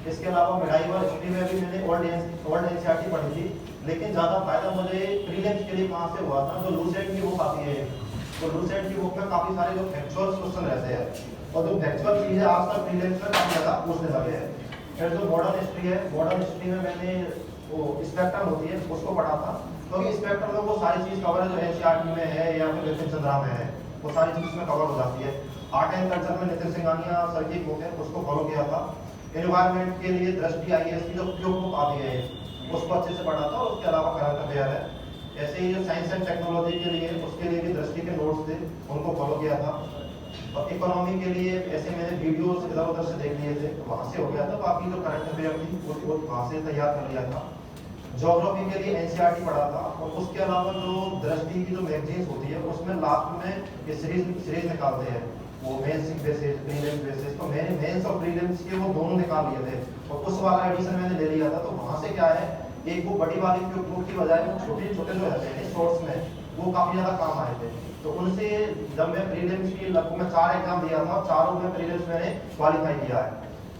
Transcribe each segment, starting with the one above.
इसके अलावा medieval history में भी मैंने ओल्ड एनसीईआरटी पढ़ी थी, लेकिन ज़्यादा फायदा मुझे प्रीलिम्स के लिए कहाँ से हुआ था, जो लूसेंट की बुक आती है, तो लूसेंट की बुक में काफ़ी सारे जो फैक्चुअल क्वेश्चन रहते हैं, और जो फैक्चुअल चीज़ें आज तक प्रीलिम्स में काफ़ी ज़्यादा पूछने लगे हैं। फिर जो मॉडर्न हिस्ट्री है, मॉडर्न हिस्ट्री में मैंने वो स्पेक्ट्रम होती है उसको पढ़ा था, क्योंकि स्पेक्ट्रम में वो सारी चीज़ कवर है जो एनसीईआरटी में है या फिर बिपिन चंद्रा में है, वो सारी चीज़ में कवर हो जाती है। आर्ट एंड कल्चर में नितिन सिंघानिया सर की बुक है, उसको फॉलो किया था। एनवायरनमेंट के लिए दृष्टि IAS की जो उपयोग बुक आती है उसको अच्छे से पढ़ा था, और उसके अलावा करंट अफेयर है। ऐसे ही जो साइंस एंड टेक्नोलॉजी के लिए, उसके लिए भी दृष्टि के नोट्स थे, उनको फॉलो किया था। और इकोनॉमी के लिए ऐसे मैंने वीडियोस इधर उधर से देख लिए थे, तो वहाँ से हो गया था। बाकी जो करंट अफेयर थी वो वहाँ से तैयार कर लिया था। ज्योग्राफी के लिए एनसीईआरटी पढ़ा था, और उसके अलावा जो दृष्टि की जो मैगजीन्स होती है उसमें लास्ट में ये सीरीज निकालते हैं, वो मेंस बेसिस प्रीलिम्स बेसिस, तो मैंने मेंस और प्रीलिम्स के वो दोनों निकाल लिए थे, और उस वाला एडिशन मैंने ले लिया था। तो वहाँ से क्या है, एक वो बड़ी वाली बुक की बजाय वो छोटे छोटे जो रहते हैं शॉर्ट्स में, वो काफ़ी ज़्यादा काम आए थे। तो उनसे जब मैं प्रीलिम्स की लगभग मैं 4 एग्जाम दिया था, चारों में प्रीलिम्स मैंने क्वालिफाई किया है।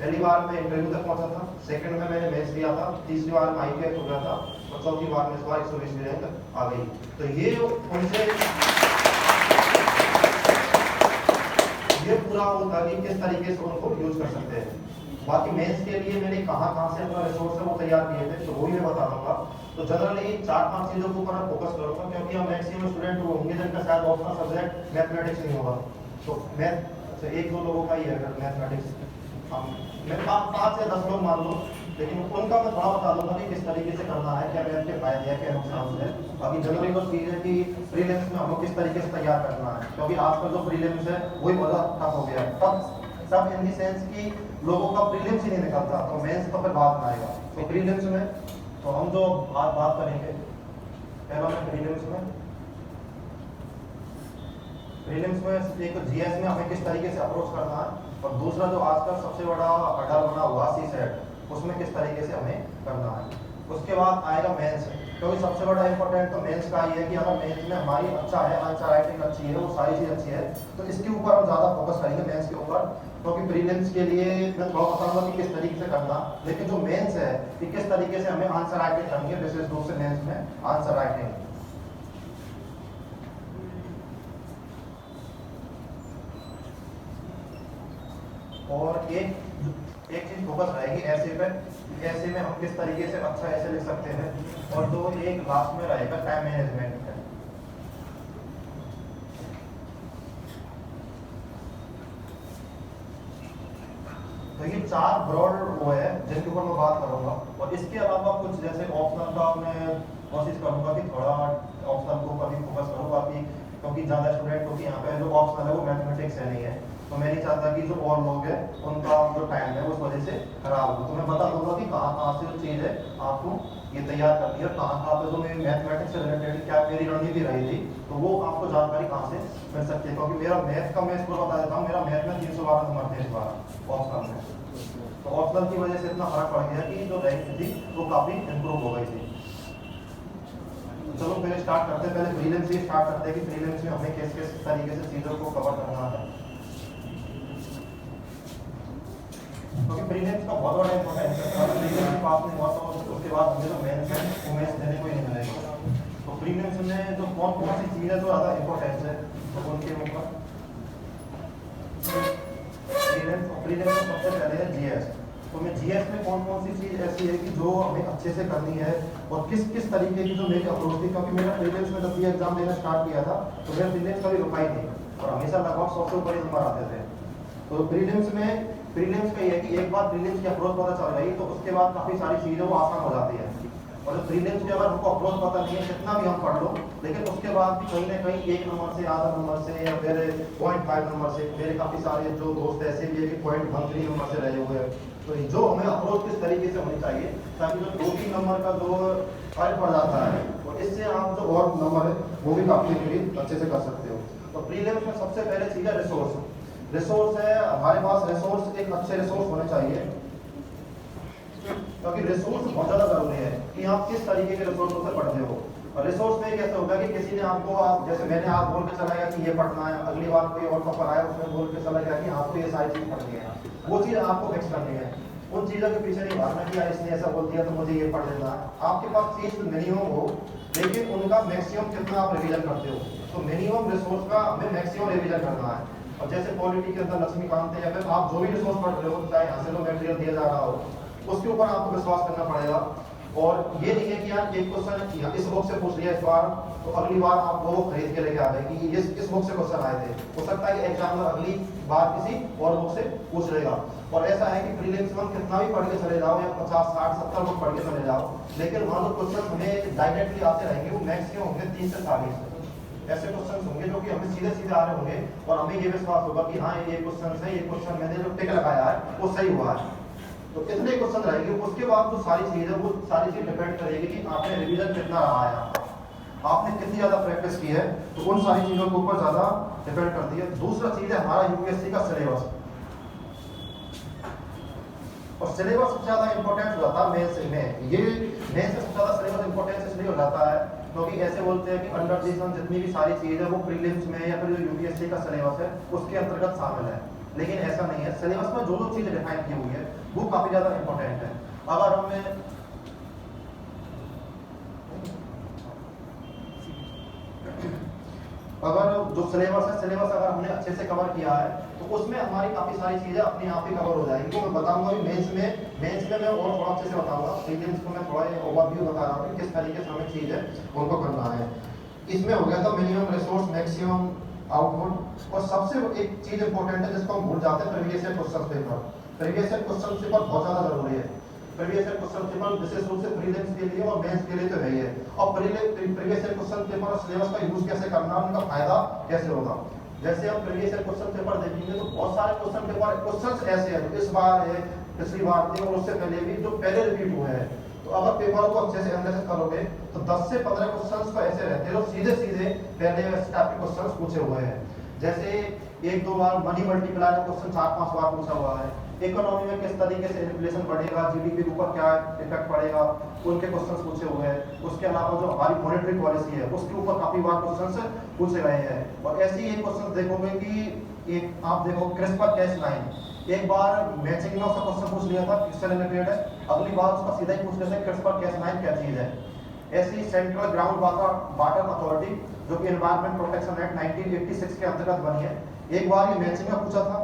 पहली बार में इंटरव्यू तक पहुंचा था, सेकंड में मैंने मेंस दिया था, तीसरी बार में IPF हो गया था, और चौथी बार में इस बार 120 रैंक आ गई। तो ये उनसे ये पूरा होता कि किस तरीके से उनको यूज कर सकते हैं। बाकी मेंस के लिए मैंने कहाँ से अपना रिसोर्स है वो तैयार किए थे, तो वो भी मैं बता दूंगा। तो जनरली 4-5 चीज़ों के ऊपर मैं फोकस करूँगा, क्योंकि हम मैक्सिमम स्टूडेंट होंगे जिनका शायद ऑप्शनल सब्जेक्ट मैथमेटिक्स नहीं होगा। तो मैथ से 1-2 लोगों का ही है अगर मैथमेटिक्स, हम मैं 5 या 10 लोग मान लो, लेकिन उनका मैं थोड़ा बता दूंगा कि किस तरीके से करना है, क्या मैथ के फायदे हैं, क्या नुकसान है। बाकी जनरली तो चीज़ है कि प्रीलिम्स में हमको किस तरीके से तैयार करना है, क्योंकि आजकल जो प्रीलिम्स है वही बहुत टफ हो गया है। सब इन दी सेंस कि लोगों का प्रीलिम्स ही नहीं निकलता, तो मेंस तो फिर बाद में आएगा। तो प्रीलिम्स में तो हम जो बात करेंगे, पहला मैं प्रीलिम्स में एक GS में हमें किस तरीके से अप्रोच करना है, और दूसरा जो आजकल सबसे बड़ा अड्डा बना हुआ CSET, उसमें किस तरीके से हमें करना है। उसके बाद आएगा मेंस, क्योंकि सबसे बड़ा इंपॉर्टेंट तो मेंस का ही है कि अगर मेंस में हमारी अच्छा है, आंसर राइटिंग अच्छी है, वो सारी चीज़ अच्छी है, तो इसके ऊपर हम ज़्यादा फोकस करेंगे मेंस के ऊपर। क्योंकि प्रीलिम्स के लिए मैं थोड़ा बताऊंगा कि किस तरीके से करना, लेकिन जो मेंस है कि किस तरीके से हमें आंसर राइटिंग करनी है, विशेष रूप से मेंस में आंसर राइटिंग। और एक चीज फोकस रहेगी ऐसे पे, ऐसे में हम किस तरीके से अच्छा ऐसे लिख सकते हैं, और जो एक लास्ट में रहेगा टाइम मैनेजमेंट है। तो ये 4 ब्रॉड वो है जिनके ऊपर मैं बात करूंगा, और इसके अलावा कुछ जैसे ऑप्शनल का मैं कोशिश करूंगा कि थोड़ा ऑप्शनल को कभी फोकस करूंगा, क्योंकि ज़्यादा स्टूडेंट क्योंकि यहाँ पे जो ऑप्शनल है वो मैथमेटिक्स है नहीं है, तो मैं नहीं चाहता कि जो और लोग हैं उनका जो टाइम है उस वजह से खराब हो। तो मैं बता दूंगा कि कहाँ से जो चीज़ है आपको ये तैयार करनी है, कहाँ पे जो मेरी मैथमेटिक्स से रिलेटेड क्या मेरी रणनीति रही थी, तो वो आपको जानकारी कहाँ से मिल सकती है। क्योंकि मेरा मैथ का मैं इसको बता देता हूँ, मेरा मैथ में 312 नंबर थे इस बार ऑप्शनल में, तो ऑप्शनल की वजह से इतना फर्क पड़ गया कि जो रैंक थी वो काफ़ी इम्प्रूव हो गई थी। चलो पहले स्टार्ट करते हैं, पहले प्रीलिम्स से स्टार्ट करते हैं कि प्रीलिम्स में हमें किस किस तरीके से चीज़ों को कवर करना है, क्योंकि प्रीलिम्स का बहुत बड़ा इंपॉर्टेंस है। अगर प्रीलिम्स पास नहीं हुआ तो उसके बाद मुझे जो मेंस है वो मेंस देने को ही नहीं मिलेगा। तो प्रीलिम्स में जो कौन सी चीज़ है जो ज़्यादा इंपॉर्टेंस है, तो उनके ऊपर प्रीलिम्स में सबसे पहले है GS। तो मैं GS में कौन सी चीज़ ऐसी है कि जो हमें अच्छे से करनी है, और किस तरीके की जो मेरी अप्रोच थी, क्योंकि मैंने प्रीलिम्स में जब ये एग्जाम देना स्टार्ट किया था तो मेरा प्रीलिम्स कभी रुका ही नहीं, और हमेशा लगभग 100 से ऊपर ही नंबर आते थे। तो प्रीलिम्स का ये है कि एक बार प्रीलिम्स की अप्रोच पता चल गई तो उसके बाद काफ़ी सारी चीज़ें वो आसान हो जाती है। और जो प्रीलिम्स की अगर हमको अप्रोच पता नहीं है, कितना भी हम पढ़ लो, लेकिन उसके बाद भी कहीं ना कहीं 1 नंबर से, आधा नंबर से, या फिर 0.5 नंबर से, मेरे काफ़ी सारे जो दोस्त ऐसे भी है कि 0.13 नंबर से रहे हुए हैं। तो जो हमें अप्रोच किस तरीके से होनी चाहिए, ताकि जो 2-3 नंबर का जो फर्क पड़ जाता है, तो इससे आप जो और नंबर है वो भी काफ़ी अच्छे से कर सकते हो। तो प्रीलिम्स में सबसे पहले चीज़ है रिसोर्स है हमारे पास। रिसोर्स एक अच्छे रिसोर्स होने चाहिए, क्योंकि रिसोर्स बहुत ज़्यादा जरूरी है कि आप किस तरीके के रिसोर्स से पढ़ते हो। और रिसोर्स में कैसे होगा कि किसी ने आपको जैसे मैंने आप बोल के चला गया कि ये पढ़ना है, अगली बार कोई और टॉपर आया उसने बोल के चला गया कि आपको ये सारी चीज़ पढ़नी है, वो चीज़ आपको फिक्स करनी है। उन चीज़ों के पीछे नहीं भागना कि यार इसने ऐसा बोल दिया तो मुझे ये पढ़ लेना है। आपके पास चीज़ मिनिमम हो, लेकिन उनका मैक्सिमम कितना आप रिवीजन करते हो। तो मिनिमम रिसोर्स का हमें मैक्सिमम रिवीजन करना है। और जैसे पॉलिटी के अंदर लक्ष्मीकांत है, या फिर आप जो भी रिसोर्स पढ़ रहे हो, चाहे यहाँ से लो मटेरियल दिया जा रहा हो, उसके ऊपर आपको विश्वास करना पड़ेगा। और ये नहीं है कि यार एक क्वेश्चन इस बुक से पूछ लिया इस बार, तो अगली बार आप वो खरीद के लेके आ गए कि इस बुक से क्वेश्चन आए थे। हो सकता है कि एग्जामिनर अगली बार किसी और बुक से पूछ लेगा। और ऐसा है कि प्रीलिम्स में कितना भी पढ़ के चले जाओ, या 50, 60, 70 बुक पढ़ के चले जाओ, लेकिन वहाँ जो क्वेश्चन हमें डायरेक्टली आते रहेंगे वो मैक्सिमम होंगे 30 से 40 ऐसे क्वेश्चन होंगे जो कि हमें सीधे सीधे आ रहे होंगे, और हमें ये विश्वास होगा कि हाँ ये क्वेश्चन है, ये क्वेश्चन मैंने जो टिक लगाया है वो सही हुआ है। तो इतने क्वेश्चन रहेंगे। उसके बाद जो सारी चीज़ है वो सारी चीज़ डिपेंड करेगी कि आपने रिवीजन कितना रहा है, आपने कितनी ज़्यादा प्रैक्टिस की है, तो उन सारी चीज़ों के ऊपर ज़्यादा डिपेंड करती है। दूसरा चीज़ है हमारा यूपीएससी का सिलेबस, और सिलेबस सबसे ज़्यादा इंपॉर्टेंट हो जाता है मेंस में। ये मेंस से सबसे ज़्यादा सिलेबस इंपॉर्टेंस इसलिए हो जाता है क्योंकि ऐसे बोलते हैं कि अंडर डिवीजन जितनी भी सारी चीज़ है वो प्रीलिम्स में या फिर जो यूपीएससी का सिलेबस है उसके अंतर्गत शामिल है, लेकिन ऐसा नहीं है। सिलेबस में जो जो चीज़ डिफाइन की हुई है वो काफ़ी ज़्यादा इंपॉर्टेंट है। अगर हमें अगर जो सिलेबस है, सिलेबस अगर हमने अच्छे से कवर किया है तो उसमें हमारी काफ़ी सारी चीज़ें अपने आप ही कवर हो जाएंगी। तो मैं बताऊंगा भी मेंस में मैं और थोड़ा अच्छे से बताऊंगा। प्रीलिम्स को मैं थोड़ा ओवरव्यू बता रहा हूँ किस तरीके से हमें चीज़ है उनको करना है। इसमें हो गया था मिनिमम रिसोर्स, मैक्सिमम आउटपुट, और सबसे एक चीज़ इंपॉर्टेंट है जिसको हम भूल जाते हैं, previous year question paper. Previous year question paper बहुत ज़्यादा जरूरी है। प्रीवियस ईयर क्वेश्चन पेपर विशेष रूप से प्रीलिम्स के लिए और मेंस के लिए तो है ही है। और प्रीवियस ईयर क्वेश्चन पेपर और सिलेबस का यूज कैसे करना, उनका फायदा कैसे होगा। जैसे हम प्रीवियस ईयर क्वेश्चन पेपर देखेंगे तो बहुत सारे क्वेश्चन ऐसे हैं जो इस बार है, पिछली बार थे और उससे पहले भी जो पहले रिपीट हुए हैं। तो अगर पेपर को अच्छे से एनालिसिस करोगे तो 10 से 15 क्वेश्चंस तो ऐसे रहते हैं जो सीधे सीधे पहले टाइप के क्वेश्चंस पूछे हुए हैं। जैसे एक दो बार मनी मल्टीप्लाई का क्वेश्चन 4-5 बार पूछा हुआ है। इकोनॉमी में किस तरीके से इन्फ्लेशन बढ़ेगा, जीडीपी के ऊपर क्या इफेक्ट पड़ेगा, उनके क्वेश्चंस पूछे हुए हैं। उसके अलावा जो हमारी मॉनेटरी पॉलिसी है उसके ऊपर काफी बार क्वेश्चंस पूछे गए हैं। और ऐसे ही क्वेश्चन देखोगे कि एक आप देखो CRISPR-Cas9, एक बार मैचिंग में उसका क्वेश्चन पूछ लिया था किससे रिलेटेड है, अगली बार उसका सीधा ही पूछ लेते हैं CRISPR-Cas9 क्या चीज है। ऐसे ही सेंट्रल ग्राउंड वाटर अथॉरिटी जो कि एनवायरमेंट प्रोटेक्शन एक्ट 1986 के अंतर्गत बनी है, एक बार ये मैचिंग में पूछा था,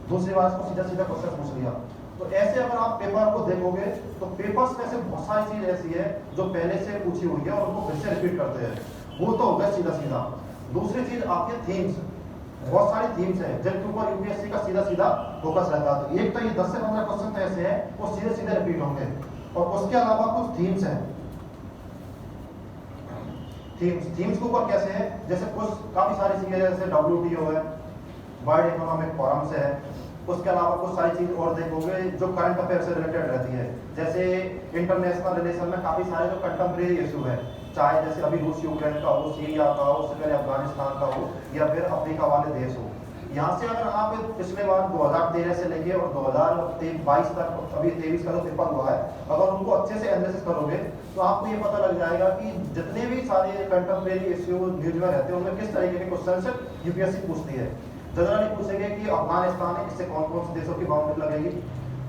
दूसरी बार इसको सीधा सीधा क्वेश्चन पूछ लिया। तो ऐसे अगर आप पेपर को देखोगे तो पेपर्स में से बहुत सारी चीज ऐसी है जो पहले से पूछी हुई है और उनको फिर से रिपीट करते हैं, वो तो हो गया सीधा सीधा। दूसरी चीज आती है थीम्स। बहुत सारी थीम्स हैं जिनके ऊपर यूपीएससी का सीधा सीधा फोकस रहता है। तो एक तो ये 10 से 15 क्वेश्चन तो ऐसे हैं वो सीधे सीधे रिपीट होंगे, और उसके अलावा कुछ थीम्स हैं। थीम्स के ऊपर कैसे है, जैसे कुछ काफी सारी चीजें जैसे WTO है, वर्ल्ड इकोनॉमिक फोरम से है। उसके अलावा कुछ सारी चीज और देखोगे जो करंट अफेयर से रिलेटेड रहती है। जैसे इंटरनेशनल रिलेशन में काफी सारे जो कंटेम्प्रेरी इशू है, चाहे जैसे अभी रूस यूक्रेन का हो, सीरिया का हो, उससे पहले अफगानिस्तान का हो, या फिर अफ्रीका वाले देश हो। यहाँ से अगर आप पिछले बार 2013 से लेके और 2022 तक, अभी 23 का जो पेपर हुआ है, अगर उनको अच्छे से एनालिसिस करोगे तो आपको ये पता लग जाएगा कि जितने भी सारे कंटेम्प्रेरी इश्यू न्यूज में रहते हैं उनमें किस तरीके के क्वेश्चन यूपीएससी पूछती है। जनरली पूछेंगे कि अफगानिस्तान है, इससे कौन कौन से देशों की बाउंड्री लगेगी,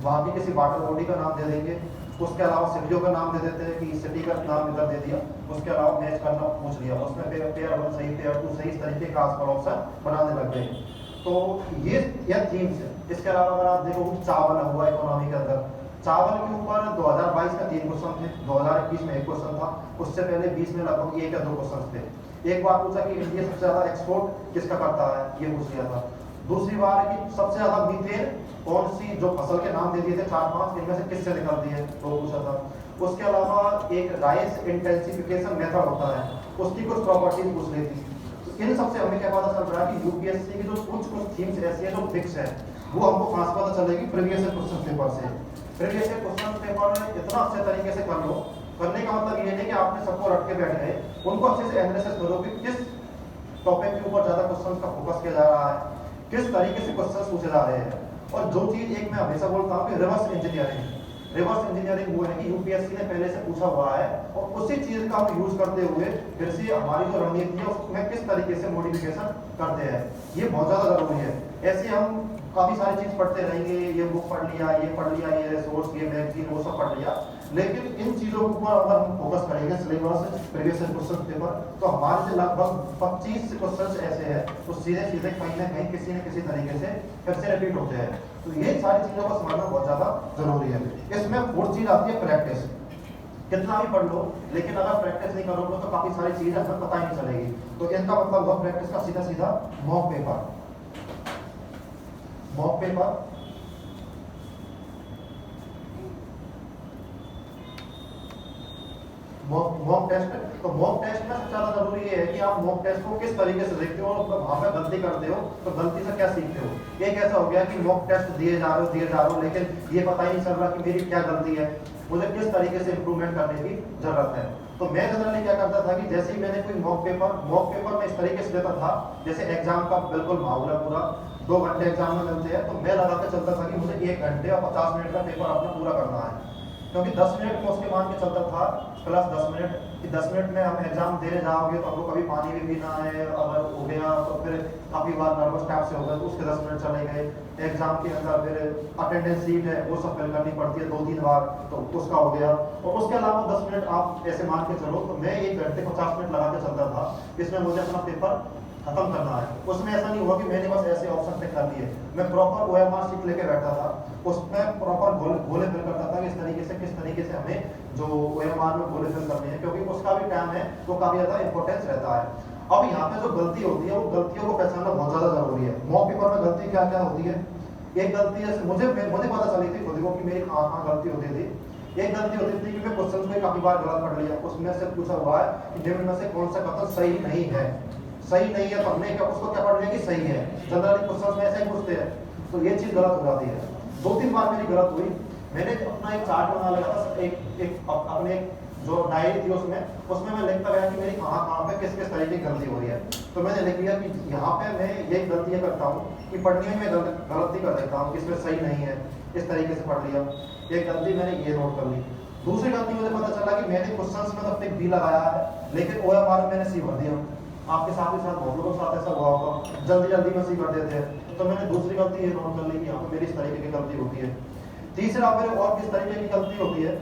वहाँ की किसी वाटर बॉडी का नाम दे देंगे। उसके अलावा सिटियों का नाम दे देते हैं कि सिटी का नाम इधर दे दिया, उसके अलावा मैच करना पूछ लिया, उसमें पेयर 1 सही, पेयर 2 सही, इस तरीके का आसपास ऑप्शन बनाने लग गए। तो ये थीम्स है। इसके अलावा अगर आप देखो चावल हुआ इकोनॉमी के अंदर, चावल के ऊपर 2022 का 3 क्वेश्चन थे, 2021 में 1 क्वेश्चन था, उससे पहले 20 में लगभग 1 या 2 क्वेश्चन थे। एक बार पूछा कि इंडिया सबसे ज्यादा एक्सपोर्ट किसका करता है, ये पूछ लिया था। दूसरी बार कि सबसे ज्यादा मीथेन कौन सी जो फसल के नाम दे दिए थे 4-5, इनमें से किससे निकलती है, तो पूछा था। उसके अलावा एक राइस इंटेंसिफिकेशन मेथड होता है, उसकी कुछ प्रॉपर्टीज पूछ ली थी। तो इन सबसे हमें क्या पता चल रहा है कि यूपीएससी की जो कुछ थीम्स ऐसी है जो फिक्स है, वो हमको कहां से पता चलेगी, प्रीवियस ईयर क्वेश्चन पेपर से। प्रीवियस ईयर क्वेश्चन पेपर इतना अच्छे तरीके से कर लो, करने का मतलब ये नहीं कि आपने सबको रट के बैठ गए, उनको अच्छे से एनालिसिस करो कि किस टॉपिक के ऊपर ज्यादा क्वेश्चन का फोकस किया जा रहा है, किस तरीके से क्वेश्चन पूछे जा रहे हैं। और जो चीज एक मैं हमेशा बोलता हूँ कि रिवर्स इंजीनियरिंग वो है कि यूपीएससी ने पहले से पूछा हुआ है और उसी चीज का हम यूज करते हुए फिर से हमारी जो रणनीति है उसमें किस तरीके से मॉडिफिकेशन करते हैं, ये बहुत ज्यादा जरूरी है। ऐसे हम काफ़ी सारी चीज़ पढ़ते रहेंगे, ये बुक पढ़ लिया, ये रिसोर्स, ये मैगजीन, वो सब पढ़ लिया, लेकिन इन चीज़ों पर अगर हम फोकस करेंगे सिलेबस प्रीवियस क्वेश्चन पेपर, तो हमारे से लगभग 25 क्वेश्चन ऐसे हैं तो सीधे सीधे कहीं ना कहीं किसी न किसी तरीके से फिर से रिपीट होते हैं। तो ये सारी चीज़ों को समझना बहुत ज़्यादा जरूरी है। इसमें फोर्थ चीज़ आती है प्रैक्टिस। कितना भी पढ़ लो, लेकिन अगर प्रैक्टिस नहीं करोगे तो काफ़ी सारी चीज़ें हमें पता ही नहीं चलेगी। तो इनका मतलब हुआ प्रैक्टिस का सीधा सीधा mock paper. Mock paper mock test. तो मॉक टेस्ट में सबसे ज्यादा जरूरी ये है कि आप मॉक टेस्ट को किस तरीके से देखते हो और वहां पे गलती करते हो तो गलती से क्या सीखते हो। एक ऐसा हो गया कि मॉक टेस्ट दिए जा रहे हो लेकिन ये पता ही नहीं चल रहा कि मेरी क्या गलती है, मुझे किस तरीके से इंप्रूवमेंट करने की जरूरत है। तो मैं जनरली क्या करता था कि जैसे ही मैंने कोई मॉक पेपर में इस तरीके से देता था जैसे एग्जाम का बिल्कुल माहौल है, पूरा 2 घंटे एग्जाम में मिलते हैं, तो मैं लगा के चलता था कि मुझे 1 घंटे और 50 मिनट का पेपर अपना पूरा करना है। क्योंकि 10 मिनट में उसके मान के चलता था प्लस 10 मिनट कि 10 मिनट में हम एग्जाम देने जाओगे तो आपको कभी पानी भी पीना है, अगर हो गया तो फिर काफ़ी बार नर्वस टाइप से होगा तो उसके 10 मिनट चले गए। एग्जाम के अंदर फिर अटेंडेंस शीट है वो सब फिल करनी पड़ती है 2-3 बार, तो उसका हो गया। और उसके अलावा 10 मिनट आप ऐसे मान के चलो तो मैं 1 घंटे 50 मिनट लगा के चलता था, इसमें मुझे अपना पेपर खत्म करना है। उसमें ऐसा नहीं हुआ कि मैंने बस ऐसे ऑप्शन टिक कर लिए, मैं प्रॉपर OMR शीट लेके बैठा था, उसमें प्रॉपर गोले फिल करता था कि किस तरीके से हमें जो OMR में गोले फिल करने हैं, क्योंकि उसका भी टाइम है तो काफी ज्यादा इंपॉर्टेंस रहता है। अब यहाँ पे जो गलती होती है वो गलतियों को पहचानना बहुत ज्यादा जरूरी है। मॉक पेपर में गलती क्या क्या होती है, एक गलती जैसे मुझे पता चली थी खुद को कि मेरी कहाँ गलती होती थी। एक गलती होती थी कि मैं क्वेश्चन को काफी बार गलत पढ़ लिया, उसमें से पूछा हुआ है कि निम्न में से कौन सा कथन सही नहीं है। सही नहीं है तो हमने उसको क्या पढ़ लिया कि सही है, जनरली क्वेश्चन में ऐसे ही पूछते हैं, तो ये चीज गलत हो जाती है। 2-3 बार मेरी गलत हुई। मैंने अपना एक चार्ट बना लिया था, एक अपने जो डायरी थी उसमें मैं लिखता गया कि मेरी कहाँ पे किस तरीके की गलती हो रही है। तो मैंने लिख लिया कि यहाँ पे मैं ये गलतियाँ करता हूँ कि पढ़ने में गलती कर देता हूँ कि इसमें सही नहीं है, इस तरीके से पढ़ लिया। एक गलती मैंने ये नोट कर ली। दूसरी गलती मुझे पता चला कि मैंने क्वेश्चन में तो टिक बी लगाया है लेकिन OMR में मैंने सी भर दिया। आपके साथ ही साथ बहुत लोगों के साथ ऐसा हुआ होगा, जल्दी में सी कर देते हैं। तो मैंने दूसरी गलती ये नोट कर ली कि यहाँ पे मेरी इस तरीके की गलती होती है। तीसरा फिर और किस तरीके की गलती होती है,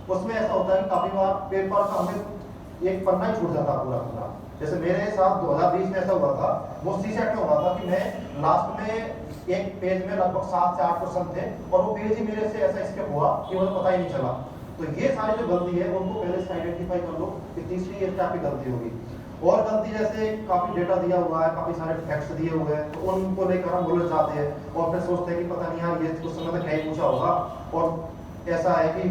उसमें ऐसा होता है कि काफी बार पेपर का हमें एक पन्ना ही छूट जाता पूरा। जैसे मेरे साथ 2020 में ऐसा हुआ था, वो C-सेट में हुआ था कि मैं लास्ट में एक पेज में लगभग 7 से 8 क्वेश्चन थे और वो पेज ही मेरे से ऐसा स्किप हुआ कि मुझे पता ही नहीं चला। तो ये सारी जो गलती है उनको पहले से आइडेंटिफाई कर लो कि तीसरी ये क्या गलती होगी। और गलती जैसे काफी डेटा दिया हुआ है, काफी सारे फैक्ट्स दिए हुए हैं, तो उनको लेकर हम उलझ जाते हैं और फिर सोचते हैं कि पता नहीं यार ये क्वेश्चन में क्या ही पूछा होगा। और ऐसा है कि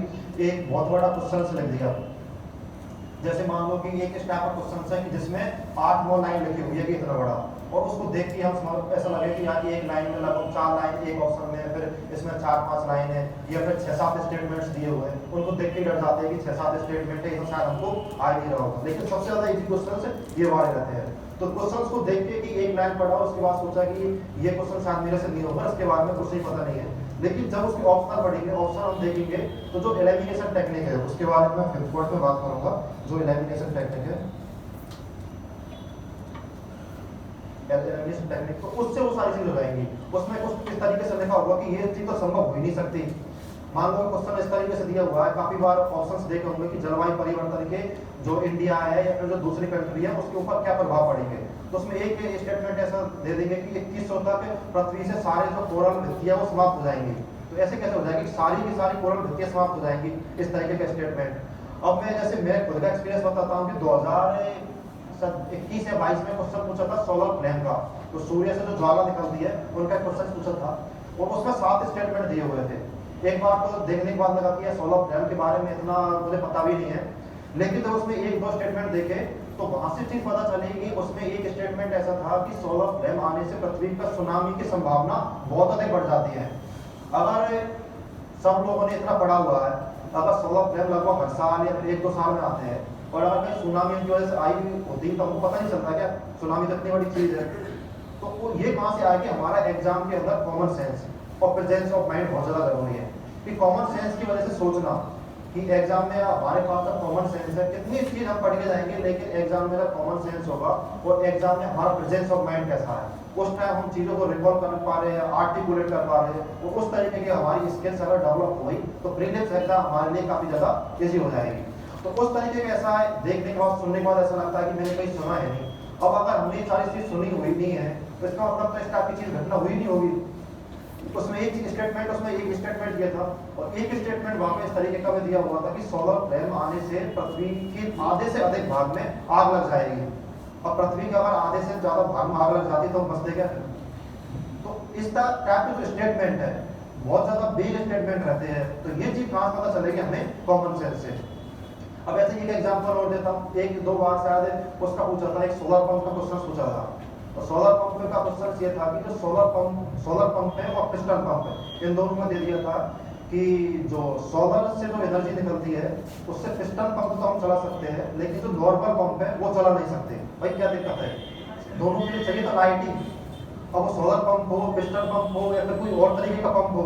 एक बहुत बड़ा क्वेश्चन लिख दिया, जैसे मान लो कि एक इस टाइप का क्वेश्चन है कि जिसमें 8-9 लाइन लिखी हुई है कि इतना बड़ा, और उसको देख के हम ऐसा लगे कि यार एक लाइन में लगभग 4 लाइन एक ऑप्शन में, फिर इसमें 4-5 लाइन है, या फिर 6-7 स्टेटमेंट्स दिए हुए हैं, उनको देख के डर जाते हैं कि 6-7 स्टेटमेंट है, ये तो शायद हमको आ ही नहीं रहा होगा। लेकिन सबसे ज्यादा इजी क्वेश्चन ये वाले रहते हैं। तो क्वेश्चन को देख के कि एक लाइन पढ़ा उसके बाद सोचा कि ये क्वेश्चन शायद मेरे से नहीं होगा, इसके बारे में कुछ नहीं पता नहीं है। लेकिन जब उसके ऑप्शन पढ़ेंगे, ऑप्शन हम देखेंगे तो जो एलिमिनेशन टेक्निक है उसके बारे में मैं 5th पॉइंट में बात करूंगा। जो एलिमिनेशन टेक्निक है, एलिमिनेशन टेक्निक, तो उससे वो सारी चीजें रहेंगी। उसमें कुछ इस तरीके से लिखा होगा कि ये चीज तो संभव हो ही नहीं सकती। मान लो क्वेश्चन इस तरीके से दिया हुआ है, काफी बार ऑप्शंस देखे होंगे कि जलवायु परिवर्तन के जो इंडिया है या फिर जो दूसरी कंट्री है उसके ऊपर क्या प्रभाव पड़ेंगे। तो उसमें एक स्टेटमेंट ऐसा दे देंगे कि 2100 तक पृथ्वी से सारे जो कोरल भित्तियां वो समाप्त हो जाएंगी। तो ऐसे कैसे हो जाएगी, सारी की सारी कोरल भित्तियां समाप्त हो जाएंगी, इस तरीके का स्टेटमेंट। अब मैं जैसे मैं खुद का एक्सपीरियंस बताता हूँ कि 2021 या 22 में क्वेश्चन पूछा था सोलर फ्लेम का, तो सूर्य से जो ज्वाला निकलती है उनका क्वेश्चन पूछा था और उसमें 7 स्टेटमेंट दिए हुए थे। एक बार तो देखने के बाद लगा कि सोलर फ्लेम के बारे में इतना मुझे पता भी नहीं है, लेकिन जब उसमें 1-2 स्टेटमेंट देखे तो वहां से चीज पता चलेगी। उसमें एक स्टेटमेंट ऐसा था कि सोलर फ्लेम आने से पृथ्वी पर सुनामी की संभावना बहुत अधिक बढ़ जाती है। अगर सब लोगों ने इतना पढ़ा हुआ है, अगर सोलर फ्लेम लगभग हर साल या फिर 1-2 साल में आते हैं और अगर कहीं सुनामी की वजह से आई भी होती तो हमको पता नहीं चलता क्या सुनामी तो इतनी बड़ी चीज है। तो वो ये कहां से आया कि हमारा एग्जाम के अंदर कॉमन सेंस और प्रेजेंस ऑफ माइंड बहुत ज्यादा जरूरी है कि कॉमन सेंस की वजह से सोचना कि एग्जाम में हमारे पास तो कॉमन सेंस है, कितनी चीज हम पढ़ के जाएंगे, लेकिन एग्जाम में कॉमन सेंस होगा और एग्जाम में हमारा प्रेजेंस ऑफ माइंड कैसा है, उस टाइम हम चीज़ों को रिकॉल कर पा रहे हैं, आर्टिकुलेट कर पा रहे हैं, और उस तरीके की हमारी स्किल्स अगर डेवलप हुई तो प्रीलिम्स एग्जाम हमारे लिए काफ़ी ज़्यादा ईजी हो जाएगी। तो उस तरीके का ऐसा है, देखने के बाद सुनने के बाद ऐसा लगता है कि मैंने कहीं सुना है नहीं। अब अगर हमने ये सारी चीज़ सुनी हुई नहीं है तो इसका मतलब तो इस टाइप की चीज़ घटना हुई नहीं होगी। उसमें एक स्टेटमेंट, उसमें एक स्टेटमेंट दिया था और एक स्टेटमेंट वहां पे इस तरीके का भी दिया हुआ था कि सोलर फ्लेम आने से पृथ्वी के आधे से अधिक भाग में आग लग जाएगी, और पृथ्वी के अगर आधे से ज्यादा भाग में आग लग जाती तो हम बचते क्या। तो इस टाइप के जो स्टेटमेंट है बहुत ज्यादा बिग स्टेटमेंट रहते हैं, तो ये चीज कहां पता चलेगी हमें, कॉमन सेंस से। अब ऐसे एक एग्जांपल और देता हूं, एक दो बार शायद उसका पूछा था, एक सोलर पंप का क्वेश्चन पूछा था। और सोलर पंप का क्वेश्चन ये था कि जो सोलर पंप है और पिस्टन पंप है, इन दोनों में दे दिया था कि जो सोलर से जो एनर्जी निकलती है उससे पिस्टन पंप तो हम चला सकते हैं, लेकिन जो नॉर्मल पंप है वो चला नहीं सकते। भाई क्या दिक्कत है, दोनों के लिए चाहिए तो लाइटिंग। अब वो सोलर पंप हो, पिस्टन पंप हो या फिर कोई और तरीके का पंप हो,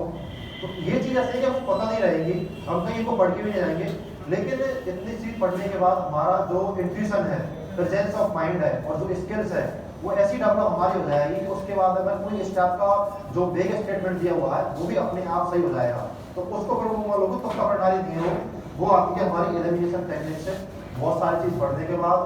तो ये चीज़ ऐसे है कि हमको पता नहीं रहेगी, हम कहीं इनको पढ़ के भी नहीं जाएंगे, लेकिन इतनी चीज पढ़ने के बाद हमारा जो इंट्यूशन है, प्रेजेंस ऑफ माइंड है और जो स्किल्स है वो ऐसी डेवलप हमारी हो जाएगी कि उसके बाद अगर कोई इस टाइप का जो बेग स्टेटमेंट दिया हुआ है वो भी अपने आप सही हो जाएगा। तो उसको फिर वो लोग तो कपड़दारी दिए वो आती है हमारी एलिमिनेशन टेक्निक से। बहुत सारी चीज पढ़ने के बाद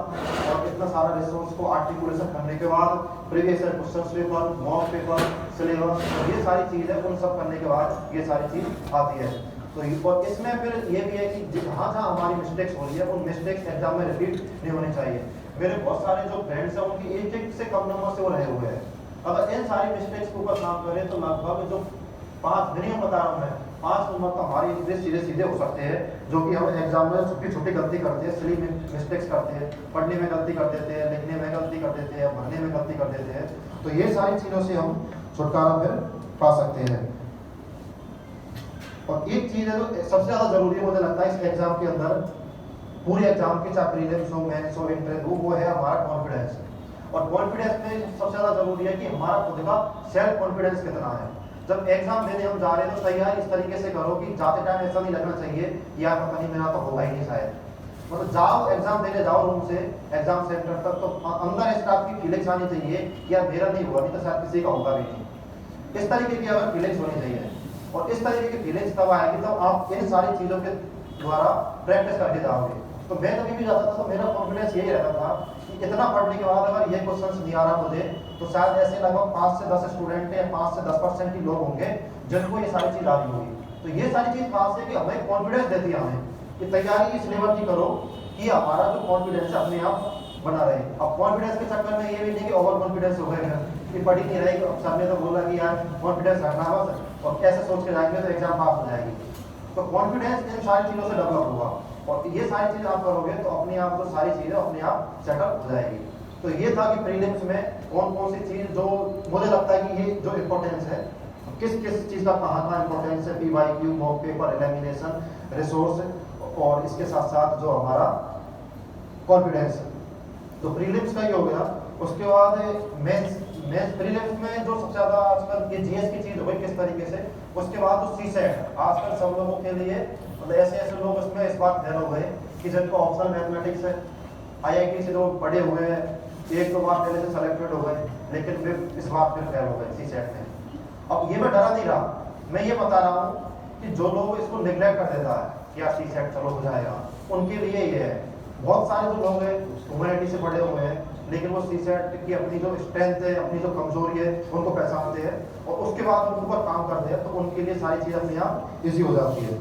और इतना सारा रिसोर्स को आर्टिकुलेशन करने के बाद, previous question paper, mock paper, syllabus, ये सारी चीज है, उन सब करने के बाद ये सारी चीज आती है। तो और इसमें फिर ये भी है कि जहाँ जहाँ हमारी मिस्टेक्स हो रही है उन मिस्टेक्स एग्जाम में रिपीट नहीं होनी चाहिए। मेरे बहुत सारे जो फ्रेंड्स हैं उनकी एक से कम नंबर से वो रहे हुए हैं। अगर इन सारी मिस्टेक्स के ऊपर काम करें तो लगभग जो 5 मिनिमम बता रहा हूँ मैं, 5 नंबर तो हमारे इतने सीधे सीधे हो सकते हैं, जो कि हम एग्जाम में छोटी छोटी गलती करते हैं, सिली मिस्टेक्स करते हैं, पढ़ने में गलती कर देते हैं, लिखने में गलती कर देते हैं, भरने में गलती कर देते हैं। तो ये सारी चीज़ों से हम छुटकारा फिर पा सकते हैं। और एक चीज है जो सबसे ज्यादा जरूरी है मुझे लगता है इस एग्जाम के अंदर, पूरे एग्जाम के चाहे प्रीलिम्स हो, मेंस हो, इंट्रेंस हो, वो है हमारा कॉन्फिडेंस। और कॉन्फिडेंस में सबसे ज्यादा जरूरी है कि हमारा खुद का सेल्फ कॉन्फिडेंस कितना है। जब एग्जाम देने हम जा रहे हैं तो तैयारी इस तरीके से करो कि जाते टाइम ऐसा नहीं लगना चाहिए कि यार पता नहीं मेरा तो होगा ही नहीं शायद। मतलब जाओ एग्जाम देने जाओ रूम से एग्जाम सेंटर तक, तो अंदर इस टाइप की फीलिंग्स आनी चाहिए कि यार मेरा नहीं हुआ, नहीं तो शायद किसी का होगा भी नहीं। इस तरीके की अगर फीलिंग्स होनी चाहिए, और इस तरीके की फीलिंग्स तब आएगी तब आप इन सारी चीज़ों के द्वारा प्रैक्टिस करके जाओगे। तो मैं कभी भी जाता था तो मेरा कॉन्फिडेंस यही रहता था कि इतना पढ़ने के बाद अगर ये क्वेश्चन नहीं आ रहा मुझे, तो शायद ऐसे लगभग 5 से 10 स्टूडेंट या 5 से 10% ही लोग होंगे जिनको ये सारी चीज़ आ रही होगी। तो ये सारी चीज़ कहाँ से कि हमें कॉन्फिडेंस देती है हमें कि तैयारी इस लेवल की करो कि हमारा जो कॉन्फिडेंस है अपने आप बना रहे। अब कॉन्फिडेंस के चक्कर में ये भी नहीं कि ओवर कॉन्फिडेंस हो गए कि पढ़ ही नहीं रहे, सर ने तो बोला कि यार कॉन्फिडेंस रखना बस और कैसे सोच के जाएंगे तो एग्जाम पास हो जाएगी। तो कॉन्फिडेंस इन सारी चीज़ों से डेवलप होगा, और ये सारी चीज़ आप करोगे तो अपने आप जो सारी चीज़ें अपने आप सेटअप हो जाएगी। तो ये था कि प्रीलिम्स में कौन कौन सी चीज़ जो मुझे लगता है कि ये जो इम्पोर्टेंस है, किस किस चीज़ का कहाँ इम्पोर्टेंस है, PYQ, mock paper, elimination, resource, और इसके साथ साथ जो हमारा कॉन्फिडेंस। तो प्रीलिम्स का ही हो गया। उसके बाद मेंस प्रीलिम्स में जो सबसे ज़्यादा आजकल ये GS की चीज़ हो गई किस तरीके से। उसके बाद जो CSET आजकल सब लोगों के लिए, मतलब ऐसे लोग इसमें इस बात फेल हो गए कि जिनको ऑप्शनल मैथमेटिक्स है, IIT से जो पढ़े हुए हैं, एक दो बार पहले से सेलेक्टेड हो गए, लेकिन फिर इस बार फिर फेल हो गए CSET में। अब ये मैं डरा नहीं रहा, मैं ये बता रहा हूँ कि जो लोग इसको निगलेक्ट कर देता है कि यार CSET चलो हो जाएगा, उनके लिए ये है। बहुत सारे जो लोग हैं ह्यूमैनिटी से पढ़े हुए हैं, लेकिन वो CSET की अपनी जो स्ट्रेंथ है, अपनी जो कमजोरी है, उनको पहचानते हैं और उसके बाद उनके ऊपर काम करते हैं, तो उनके लिए सारी चीज़ अपने आप ईजी हो जाती है।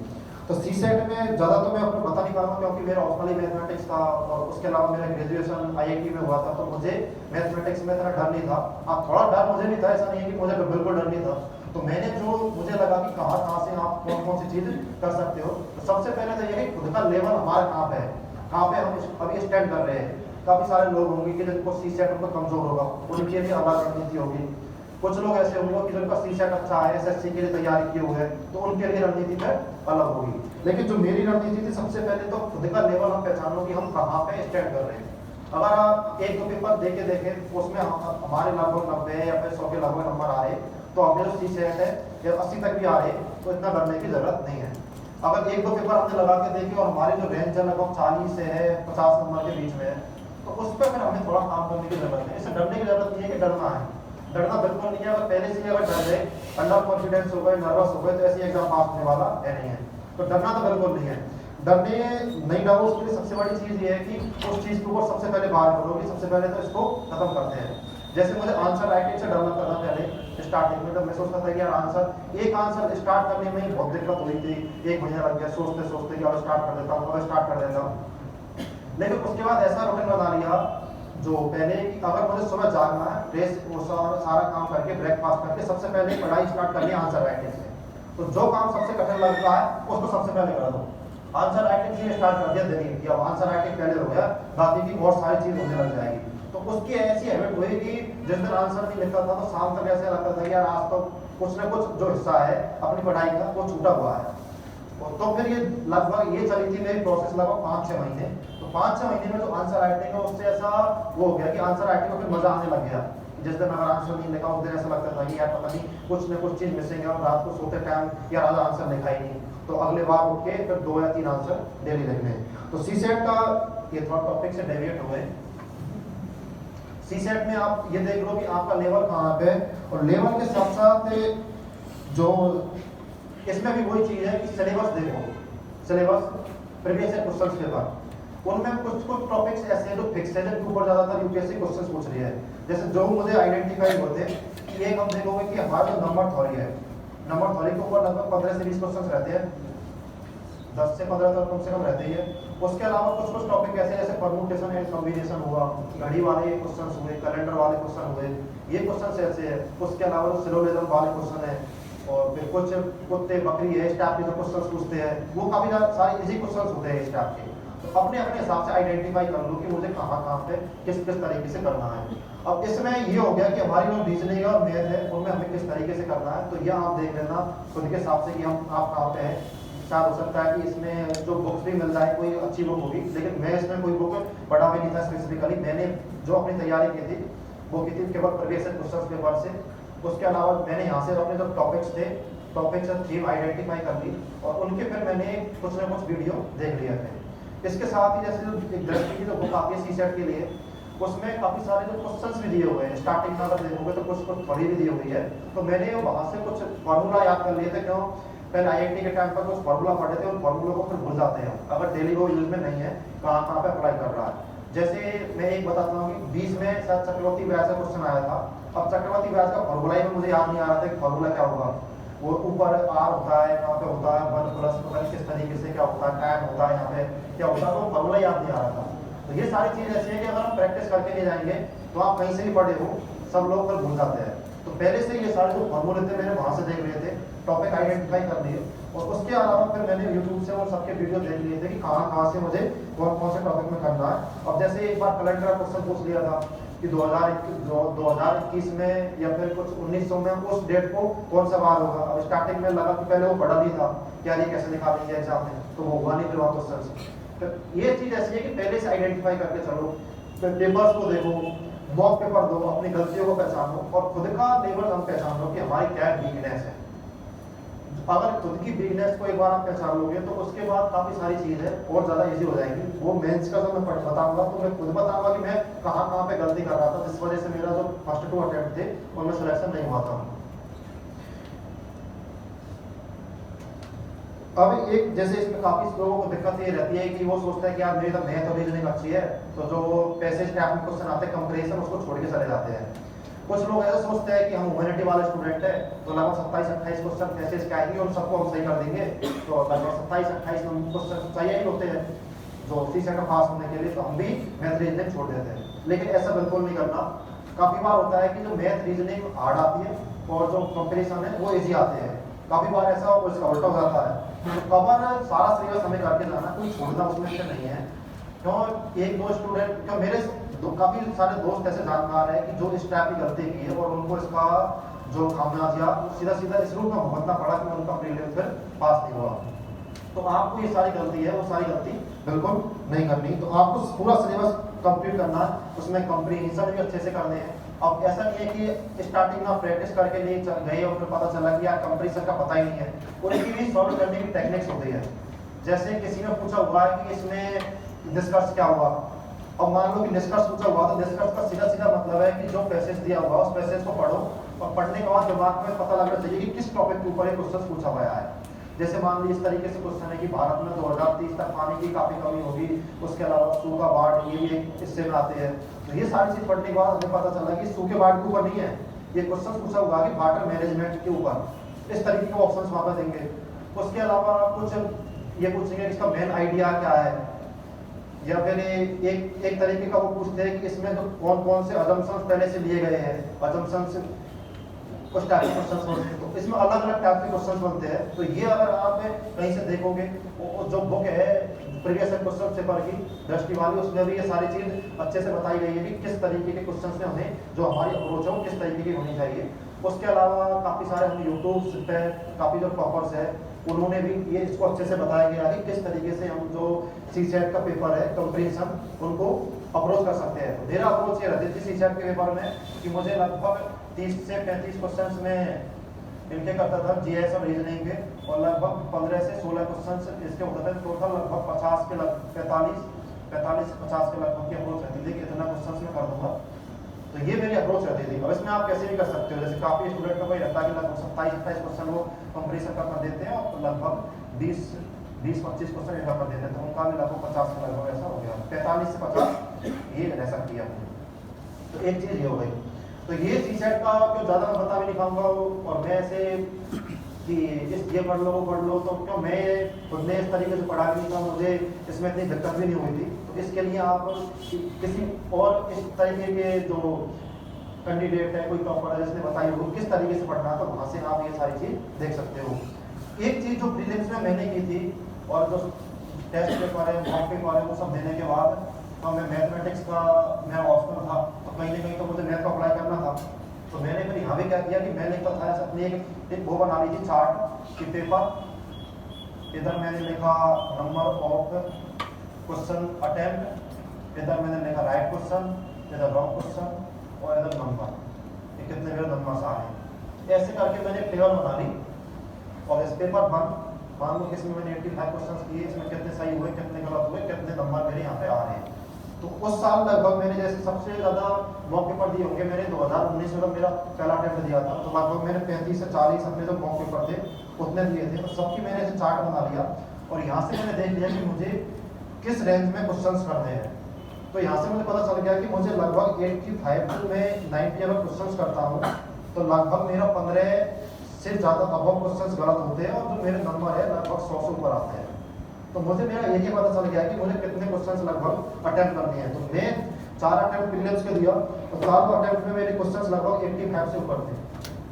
तो CSET में ज़्यादा तो मैं आपको बता नहीं पाऊंगा क्योंकि मेरा ऑप्शनली मैथमेटिक्स था, और उसके अलावा मेरा ग्रेजुएशन IIT में हुआ था, तो मुझे मैथमेटिक्स में इतना डर नहीं था। हाँ, थोड़ा डर मुझे भी था, ऐसा नहीं है कि मुझे बिल्कुल डर नहीं था। तो मैंने जो मुझे लगा कि कहाँ से आप कौन कौन सी चीज़ कर सकते हो, तो सबसे पहले तो ये कि खुद का लेवल हमारा कहाँ पे है, कहाँ पे हम अभी स्टैंड कर रहे हैं। काफ़ी सारे लोग होंगे कि जिनको CSET उनको कमजोर होगा, उनके लिए अलग रणनीति होगी। कुछ लोग ऐसे होंगे कि जिनका CSET अच्छा है, SSC के लिए तैयारी किए हुए हैं, तो उनके लिए रणनीति फिर अलग होगी। लेकिन जो मेरी रणनीति थी, सबसे पहले तो खुद का लेवल हम पहचानो कि हम कहाँ पे स्टैंड कर रहे हैं। अगर आप एक दो पेपर दे के देखें उसमें हमारे लगभग 90 या फिर 100 के लगभग नंबर आ रहे, तो अपने जो CSET है या 80 तक भी आ रहे, तो इतना डरने की जरूरत नहीं है। अगर एक दो पेपर हमने लगा के देखे और हमारी जो रेंज है लगभग 40 से है 50 नंबर के बीच में है, तो उस पर फिर हमें थोड़ा काम करने की जरूरत है। इससे डरने की जरूरत नहीं है कि डरना है, डरना बिल्कुल नहीं है। अगर पहले से अगर डर गए, अंडर कॉन्फिडेंस हो गए, नर्वस हो गए, तो ऐसे एग्जाम पास होने वाला है नहीं है। तो डरना तो बिल्कुल नहीं है। डरने नहीं डरो, उसके लिए सबसे बड़ी चीज़ ये है कि उस चीज़ के ऊपर सबसे पहले बाहर करोगे। सबसे पहले तो इसको खत्म करते हैं। जैसे मुझे आंसर राइटिंग से डर लगता था पहले स्टार्टिंग में, तो मैं सोचता था कि यार एक आंसर स्टार्ट करने में ही बहुत दिक्कत हुई थी, 1 महीना लग गया सोचते सोचते कि अब स्टार्ट कर देता हूँ, अब स्टार्ट कर देता हूँ। लेकिन उसके बाद ऐसा रूटीन बना लिया जो पहले कि अगर मुझे सुबह जागना है, फ्रेश सारा काम करके ब्रेकफास्ट करके सबसे पहले पढ़ाई स्टार्ट करनी है आंसर राइटिंग से। तो जो काम सबसे कठिन लगता है उसको सबसे पहले कर दो। आंसर राइटिंग से स्टार्ट कर दिया दिन की, अब आंसर राइटिंग पहले हो गया, बाकी की बहुत सारी चीज होने लग जाएगी। तो उसकी ऐसी हैबिट हुई कि जिस दिन आंसर नहीं लिखता था तो शाम तक ऐसे लगता था कि यार आज तो कुछ ना कुछ जो हिस्सा है अपनी पढ़ाई का वो छूटा हुआ है। तो फिर ये लगभग ये चली थी मेरी प्रोसेस लगभग 5-6 महीने। तो 5-6 महीने में जो आंसर राइटिंग है उससे ऐसा वो हो गया कि आंसर राइटिंग में फिर मजा आने लग गया। जिस दिन अगर आंसर नहीं लिखा उस दिन ऐसा लगता था कि यार पता नहीं कुछ ना कुछ चीज मिसिंग है, और रात को सोते टाइम यार आज आंसर लिखा ही नहीं, तो अगले बार उठ के फिर 2 या 3 आंसर डेली लिखने। तो सीसेट का ये थोड़ा टॉपिक से डेविएट हो गए। सीसेट में आप ये देख लो कि आपका लेवल कहाँ पे, और लेवल के साथ साथ जो इसमें भी वही चीज है कि सिलेबस देखो, सिलेबस प्रीवियस क्वेश्चन पेपर, उनमें कुछ कुछ टॉपिक्स ऐसे हैं जो फिक्स है, जिनके ऊपर ज्यादातर यूपीएससी क्वेश्चन पूछ रही है। जैसे जो मुझे आइडेंटिफाई होते कि एक हम देखोगे कि हमारा जो नंबर थ्योरी है, नंबर थ्योरी के ऊपर लगभग 15 से 20 क्वेश्चन रहते हैं, 10 से 15 तक कम से कम रहते ही है। उसके अलावा कुछ कुछ टॉपिक ऐसे जैसे परम्यूटेशन एंड कॉम्बिनेशन हुआ, घड़ी वाले क्वेश्चन हुए, कैलेंडर वाले क्वेश्चन हुए, ये क्वेश्चन ऐसे है। उसके अलावा जो सिलोजिज्म वाले क्वेश्चन है, और फिर कुछ कुत्ते बकरी है स्टाफ के जो क्वेश्चन पूछते हैं वो काफी सारे इजी क्वेश्चन होते हैं स्टाफ के। तो अपने अपने हिसाब से आइडेंटिफाई कर लो कि मुझे कहाँ कहाँ पे किस किस तरीके से करना है। अब इसमें ये हो गया कि हमारी जो रीजनिंग और मैथ है उनमें हमें किस तरीके से करना है। तो यह आप देख लेना खुद के हिसाब से कि हम आप कहाँ पे हैं। शायद हो सकता है कि इसमें जो बुक्स भी मिल जाए कोई अच्छी बुक होगी, लेकिन मैं इसमें कोई बुक पढ़ा भी नहीं था स्पेसिफिकली। मैंने जो अपनी तैयारी की थी वो की थी केवल प्रीवियस क्वेश्चन पेपर से। उसके अलावा मैंने यहाँ से अपने जो टॉपिक्स थे, टॉपिक्स थीम आइडेंटिफाई कर ली, और उनके फिर मैंने कुछ ना कुछ वीडियो देख लिए थे। इसके साथ ही जैसे एक दृष्टि की जो बुक आती है सीसेट के लिए, उसमें काफी सारे जो क्वेश्चंस भी दिए हुए हैं। स्टार्टिंग में अगर देखोगे तो कुछ कुछ थोड़ी भी दी हुई है, तो मैंने वहां से कुछ फार्मूला याद कर लिए थे। क्यों, पहले आईआईटी के टाइम पर कुछ फार्मूला पढ़े थे, उन फार्मूलों को फिर भूल जाते हैं अगर डेली वो यूज में नहीं है, कहाँ कहाँ पे अप्लाई कर रहा है। जैसे मैं एक बताता हूँ कि 20 में शायद चक्रवर्ती ब्याज का क्वेश्चन आया था। अब चक्रवर्ती ब्याज का फार्मूला ही मुझे याद नहीं आ रहा था कि फार्मूला क्या होगा। वो ऊपर आर होता है, यहाँ पे होता है 1 प्लस पता नहीं किस तरीके से क्या होता है, टाइम होता है, यहाँ पे क्या होता है, तो फार्मूला याद नहीं आ रहा था। तो ये सारी चीज ऐसी है कि अगर हम प्रैक्टिस करके नहीं जाएंगे तो आप कहीं से भी पढ़े हो सब लोग फिर भूल जाते हैं। तो पहले से ये सारे जो फार्मूले थे मैंने वहां से देख लिए थे, टॉपिक आइडेंटिफाई कर लिए, और उसके अलावा फिर मैंने यूट्यूब से वो सबके वीडियो देख लिए थे कि कहाँ कहाँ से मुझे कौन कौन से टॉपिक में करना है। अब जैसे एक बार कैलेंडर का क्वेश्चन पूछ लिया था कि 2021 में या फिर कुछ 1900 में उस डेट को कौन सा बार होगा। अब स्टार्टिंग में लगा कि पहले वो पढ़ा नहीं था क्या ये कैसे दिखा देंगे एग्जाम में, तो वो हुआ नहीं फिर वहाँ क्वेश्चन। तो ये चीज ऐसी है कि पहले से आइडेंटिफाई करके चलो, फिर पेपर्स को देखो, मॉक पेपर दो, अपनी गलतियों को पहचानो, और खुद का लेवल हम पहचान लो कि हमारी क्या वीकनेस है। अगर खुद की वीकनेस को एक बार आप पहचान लोगे तो उसके बाद काफी सारी चीजें और ज्यादा इजी हो जाएंगी। वो मेंस का जब मैं बताऊंगा तो मैं खुद बताऊंगा कि मैं कहाँ कहाँ पे गलती कर रहा था, जिस वजह से मेरा जो फर्स्ट 2 अटेम्प्ट थे उनमें सिलेक्शन नहीं हुआ था। अब एक जैसे इसमें काफी लोगों को दिक्कत ये रहती है कि वो सोचता है कि यार मेरी तो मैथ और रीजनिंग अच्छी है, तो जो पैसेज टाइप में क्वेश्चन आते हैं कंपैरिजन उसको छोड़ के चले जाते हैं। कुछ लोग ऐसा सोचते हैं कि हम ह्यूमैनिटी वाले स्टूडेंट है तो लगभग 27-28 क्वेश्चन पैसेज के आएंगे और सबको हम सही कर देंगे, तो लगभग 27-28 क्वेश्चन चाहिए ही होते हैं जो सीसेट में पास होने के लिए, तो हम भी मैथ रीजनिंग छोड़ देते हैं। लेकिन ऐसा बिल्कुल नहीं करना। काफी बार होता है कि जो मैथ रीजनिंग हार्ड आती है और जो कंपैरिजन है वो इजी आते हैं। काफी बार ऐसा उसका उल्टा हो जाता है। तो कवर सारा सिलेबस हमें करके जाना, कोई छोड़ना उसमें से नहीं है। क्यों, एक दो स्टूडेंट क्यों मेरे काफी सारे दोस्त ऐसे जानकार हैं कि जो इस टाइप की गलती की है और उनको इसका जो खामियाजा सीधा सीधा इस रूप में भुगतना पड़ा कि उनका प्रीलिम फिर पास नहीं हुआ। तो आपको ये सारी गलती है वो सारी गलती बिल्कुल नहीं करनी। तो आपको पूरा सिलेबस कंप्लीट करना है, उसमें कंप्रीहेंशन भी अच्छे से करने हैं, अब ऐसा नहीं है कि स्टार्टिंग में प्रैक्टिस करके नहीं गए और फिर पता चला कि यार कंपटीशन का पता ही नहीं है, उनकी भी सॉल्व करने की टेक्निक्स होती है। जैसे किसी ने पूछा हुआ है कि इसमें निष्कर्ष क्या हुआ, अब मान लो कि निष्कर्ष पूछा हुआ, तो निष्कर्ष का सीधा सीधा मतलब है कि जो पैसेज दिया हुआ उस पैसेज को पढ़ो और पढ़ने के बाद दिमाग में पता लगना चाहिए कि किस टॉपिक के ऊपर ये क्वेश्चन पूछा गया है। जैसे मान लीजिए इस तरीके से क्वेश्चन है कि भारत में 2030 तक पानी की काफी कमी होगी, उसके अलावा सूखा बाढ़, ये भी एक हिस्से में आते हैं। तो ये सारी चीज पढ़ने के बाद हमें पता चला कि सूखे बाढ़ के ऊपर नहीं है, ये क्वेश्चन पूछा हुआ कि वाटर मैनेजमेंट के ऊपर। इस तरीके के ऑप्शंस वहां पर देंगे। उसके अलावा कुछ ये पूछेंगे इसका मेन आइडिया क्या है, या फिर एक तरीके का वो पूछते हैं कि इसमें तो कौन कौन से अजम्पशंस पहले से लिए गए हैं, अजम्पशंस कुछ टाइप के क्वेश्चंस होते हैं, तो इसमें अलग अलग टाइप के क्वेश्चंस बनते हैं। तो ये अगर आप कहीं से देखोगे, जो बुक है प्रीवियस क्वेश्चन पेपर की दृष्टि वाली, उसमें भी ये सारी चीज अच्छे से बताई गई है कि किस तरीके के क्वेश्चंस में हमें जो हमारी अप्रोच है वो किस तरीके की होनी चाहिए। उसके अलावा काफी सारे हम यूट्यूब पे काफी जो टॉपर्स है उन्होंने भी ये इसको अच्छे से बताया गया है कि किस तरीके से हम जो सीसेट का पेपर है कंप्रीहेंशन उनको अप्रोच कर सकते हैं। तो मेरा अप्रोच ये रहती थी सीसेट के पेपर में कि मुझे लगभग 30 से 35 क्वेश्चंस में इनके करता था जीएस और रीजनिंग के, और लगभग 15 से 16 क्वेश्चंस इसके होता था। टोटल लगभग 50 के 45 से 50 के लगभग की अप्रोच रहती थी कि इतना क्वेश्चंस में कर दूंगा। तो ये मेरी अप्रोच रहती थी। अब इसमें आप कैसे भी कर सकते हो, जैसे काफी स्टूडेंट का कोई रहता है कि लगभग 27-28 क्वेश्चन वो कंप्लीशन का कर देते हैं और लगभग 20-25 क्वेश्चन इनका कर देते हैं, तो उनका भी लगभग 50 के लगभग ऐसा हो गया। 45 से 50 ये रह सकती है अपनी। तो एक चीज ये हो गई। तो ये सीसेट का क्यों ज्यादा मैं बता भी नहीं पाऊंगा, और मैं ऐसे कि ये पढ़ लो वो पढ़ लो, तो क्यों मैं खुद ने इस तरीके से पढ़ा नहीं था, मुझे इसमें इतनी दिक्कत भी नहीं हुई थी। तो इसके लिए आप किसी और इस तरीके के जो कैंडिडेट है, कोई टॉपर है जिसने बताई हो किस तरीके से पढ़ना, तो वहां से आप ये सारी चीज देख सकते हो। एक चीज जो प्रीलिम्स में मैंने की थी और जो टेस्ट पेपर है, मॉक पेपर है, वो सब देने के बाद तो मैं मैथमेटिक्स का मैं ऑप्शनल था, तो कहीं ना कहीं तो मुझे मैथ को अप्लाई करना था। तो मैंने फिर यहाँ भी क्या किया कि मैंने बताया अपनी एक वो बना ली थी चार्ट की पेपर, इधर मैंने लिखा नंबर ऑफ क्वेश्चन अटेम्प्ट, इधर मैंने लिखा राइट क्वेश्चन, इधर रॉन्ग क्वेश्चन और इधर नंबर, ये कितने मेरे नंबर्स आ रहे हैं। ऐसे करके मैंने टेबल बना ली। और इस पेपर मान लो इसमें मैंने 85 क्वेश्चन किए, इसमें कितने सही हुए कितने गलत हुए, कितने नंबर मेरे यहाँ पे आ रहे हैं। तो उस साल लगभग मैंने जैसे सबसे ज्यादा मॉक पेपर दिए होंगे, मैंने 2019 में मेरा पहला अटेम्प्ट दिया था, तो लगभग मैंने 35 से 40 अपने जो मॉक पेपर थे उतने दिए थे। तो सबकी मैंने ऐसे चार्ट बना लिया और यहाँ से मैंने देख लिया कि मुझे किस रेंज में क्वेश्चन करने हैं। तो यहाँ से मुझे पता चल गया कि मुझे लगभग 85 में 90 अगर क्वेश्चन करता हूँ तो लगभग मेरा 15 से ज्यादा अबव क्वेश्चन गलत होते हैं, और जो मेरे नंबर है लगभग 100 से ऊपर आते हैं। तो मुझे मेरा ये पता चल गया कि मुझे कितने क्वेश्चंस लगभग अटेम्प्ट करने हैं। तो मैं 4 अटेम्प्ट प्रीलिम्स के दिया, तो 4 अटेम्प्ट में मेरे क्वेश्चंस लगभग 85 से ऊपर थे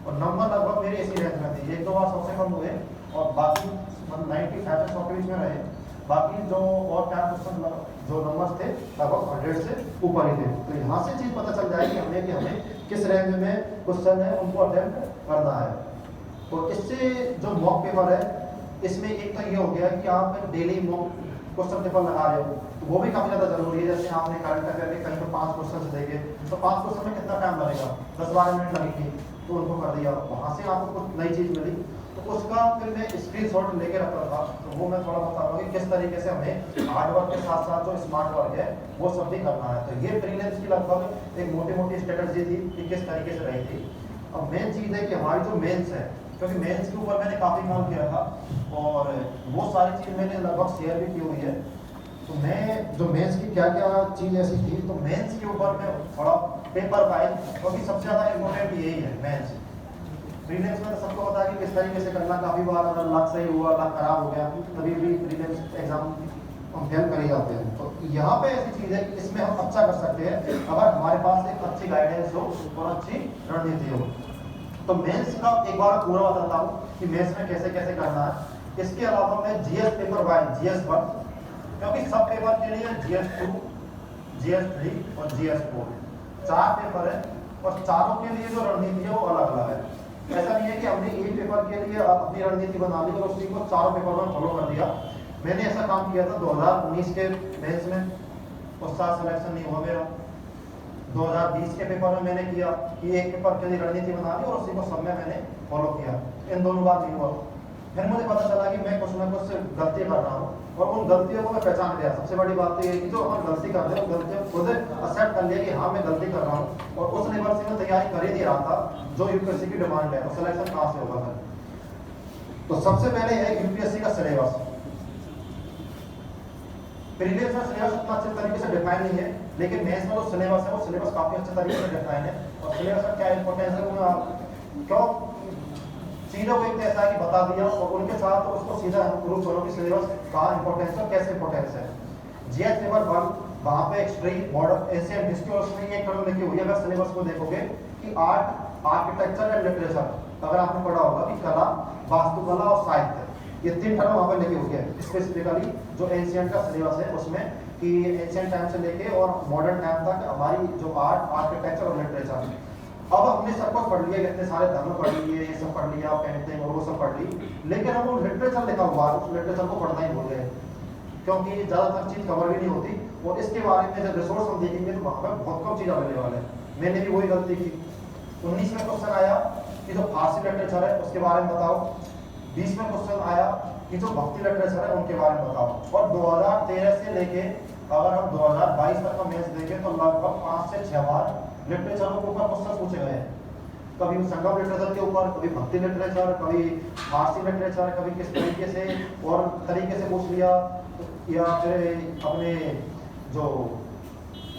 और नंबर लगभग मेरे इसी रेंज में थे। 1-2 बार 100 से कम हुए और बाकी 95 से 100 के बीच में रहे। बाकी जो और 4 क्वेश्चन जो नंबर्स थे लगभग 100 से ऊपर ही थे। तो यहाँ से चीज पता चल जाएगी कि हमें किस रेंज में क्वेश्चन है उनको अटेम्प्ट करना है। तो इससे जो मॉक पेपर है इसमें एक तो ये हो गया कि आप डेली मॉक क्वेश्चन पेपर लगा रहे हो, तो वो भी काफी ज्यादा जरूरी है। जैसे आपने करंट अफेयर के कहीं पर 5 क्वेश्चन देंगे तो 5 क्वेश्चन में कितना टाइम लगेगा, 10-12 मिनट लगेगी, तो उनको कर दिया। वहां से आपको कुछ नई चीज मिली, तो उसका फिर मैं स्क्रीनशॉट लेके रखा था। तो वो मैं थोड़ा बताऊंगा कि किस तरीके से हमें हार्ड वर्क के साथ साथ जो स्मार्ट वर्क है वो सब भी करना है। तो ये प्रीलिम्स की लगभग एक मोटी स्ट्रेटजी थी कि किस तरीके से रही थी। अब मेन चीज है कि हमारी जो मेंस है, क्योंकि मेंस के ऊपर मैंने काफी काम किया था और वो सारी चीज मैंने लगभग शेयर भी की हुई है। तो मैं जो मेंस की क्या क्या चीज ऐसी थी, तो मेंस के ऊपर मैं थोड़ा पेपर फाइल, क्योंकि सबसे ज्यादा इम्पोर्टेंट यही है मेंस। प्रीलिम्स में तो सबको पता है कि किस तरीके से करना, काफी बार अगर लक सही हुआ लक खराब हो गया तभी भी प्रीलिम्स एग्जाम हम फेल कर ही जाते हैं। तो यहाँ पे ऐसी चीज है कि इसमें हम अच्छा कर सकते हैं अगर हमारे पास एक अच्छी गाइडेंस हो और अच्छी रणनीति हो। तो मेंस का एक बार पूरा बताता हूँ कि मेंस में कैसे कैसे करना है। इसके अलावा मैं जीएस पेपर 1, जीएस 1, क्योंकि सब पेपर के लिए जीएस 2, जीएस 3 और जीएस 4 4 पेपर है और चारों के लिए जो रणनीति है वो अलग अलग है। ऐसा नहीं है कि हमने एक पेपर के लिए अपनी रणनीति बना ली और उसी को चारों पेपर में फॉलो कर दिया। मैंने ऐसा काम किया था 2019 के मेंस में, उस साल सिलेक्शन नहीं हुआ मेरा। 2020 के पेपर में मैंने किया कि एक पेपर के लिए रणनीति बना ली और उसी को सब में मैंने फॉलो किया, इन दोनों बार नहीं हुआ। फिर मुझे पता चला कि मैं कुछ ना कुछ गलती कर रहा हूँ और उन गलतियों को मैं पहचान गया। सबसे बड़ी बात तो ये कि जो हम गलती कर रहे हैं गलतियों खुद एक्सेप्ट कर लिया कि हाँ मैं गलती कर रहा हूँ और उस लेवल से मैं तैयारी कर ही नहीं रहा था जो यूपीएससी की डिमांड है। तो सिलेक्शन कहाँ से होगा सर? तो सबसे पहले है यूपीएससी का सिलेबस। प्रीवियस ईयर सिलेबस उतना अच्छे तरीके से डिफाइन नहीं है, लेकिन मेंस में जो सिलेबस है वो सिलेबस काफी अच्छे तरीके से डिफाइन है। और सिलेबस का क्या इंपॉर्टेंस है वो क्यों चीजों को एक ऐसा कि बता दिया और उनके साथ उसको सीधा प्रूव करो कि सिलेबस कहाँ इंपॉर्टेंस है कैसे इंपॉर्टेंस है। जीएस पेपर 1 वहाँ पे हिस्ट्री मॉडर्न एशियन हिस्ट्री और उसमें एक टर्म लिखी हुई है। अगर सिलेबस को देखोगे कि आर्ट आर्किटेक्चर एंड लिटरेचर, अगर आपने पढ़ा होगा कि कला वास्तुकला और साहित्य, ये 3 टर्म वहाँ पे लिखी हुई है स्पेसिफिकली जो एशियन का सिलेबस है उसमें, कि एशियन टाइम से लेके और मॉडर्न टाइम तक हमारी जो आर्ट आर्किटेक्चर और लिटरेचर। अब हमने सब कुछ पढ़ लिया, इतने सारे धर्म पढ़ लिए, ये सब पढ़ लिया, पेंटिंग और वो सब पढ़ ली, लेकिन हम वो लिटरेचर लिखा हुआ है उस लिटरेचर को पढ़ना ही भूल गए क्योंकि ज्यादातर चीज कवर भी नहीं होती। और इसके बारे में जब रिसोर्स हम देखेंगे तो वहाँ पर बहुत कम चीज अवेलेबल है। मैंने भी वही गलती की। 19 में क्वेश्चन आया कि जो फारसी लिटरेचर है उसके बारे में बताओ, 20 में क्वेश्चन आया कि जो भक्ति लिटरेचर है उनके बारे में बताओ। और 2013 से लेके अगर हम 2022 तक का मैच देखें तो लगभग 5 से 6 बार लिटरेचरों के ऊपर क्वेश्चन पूछे गए हैं। कभी संगम लिटरेचर के ऊपर, कभी भक्ति लिटरेचर, कभी फारसी लिटरेचर, कभी किस तरीके से और तरीके से पूछ लिया, या फिर अपने जो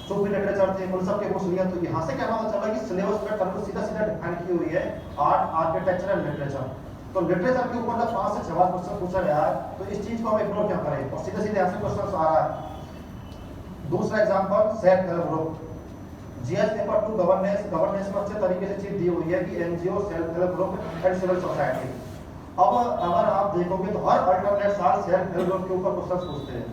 सूफी लिटरेचर थे उन सब के पूछ लिया। तो यहाँ से क्या पता चला कि सिलेबस में टर्म सीधा सीधा डिफाइन की हुई है आर्ट आर्किटेक्चर एंड लिटरेचर। तो लिटरेचर के ऊपर जब 5 से 6 बार क्वेश्चन पूछा गया है तो इस चीज को हम इग्नोर क्यों करें और सीधे सीधे ऐसे क्वेश्चन आ रहा है। दूसरा example self help group, GS paper 2 governance में अच्छे तरीके से चीज दी हुई है कि NGO self help group and civil society. अब अगर आप देखोगे तो हर अल्टरनेट साल सेल्फ हेल्प ग्रुप के ऊपर क्वेश्चन पूछते हैं।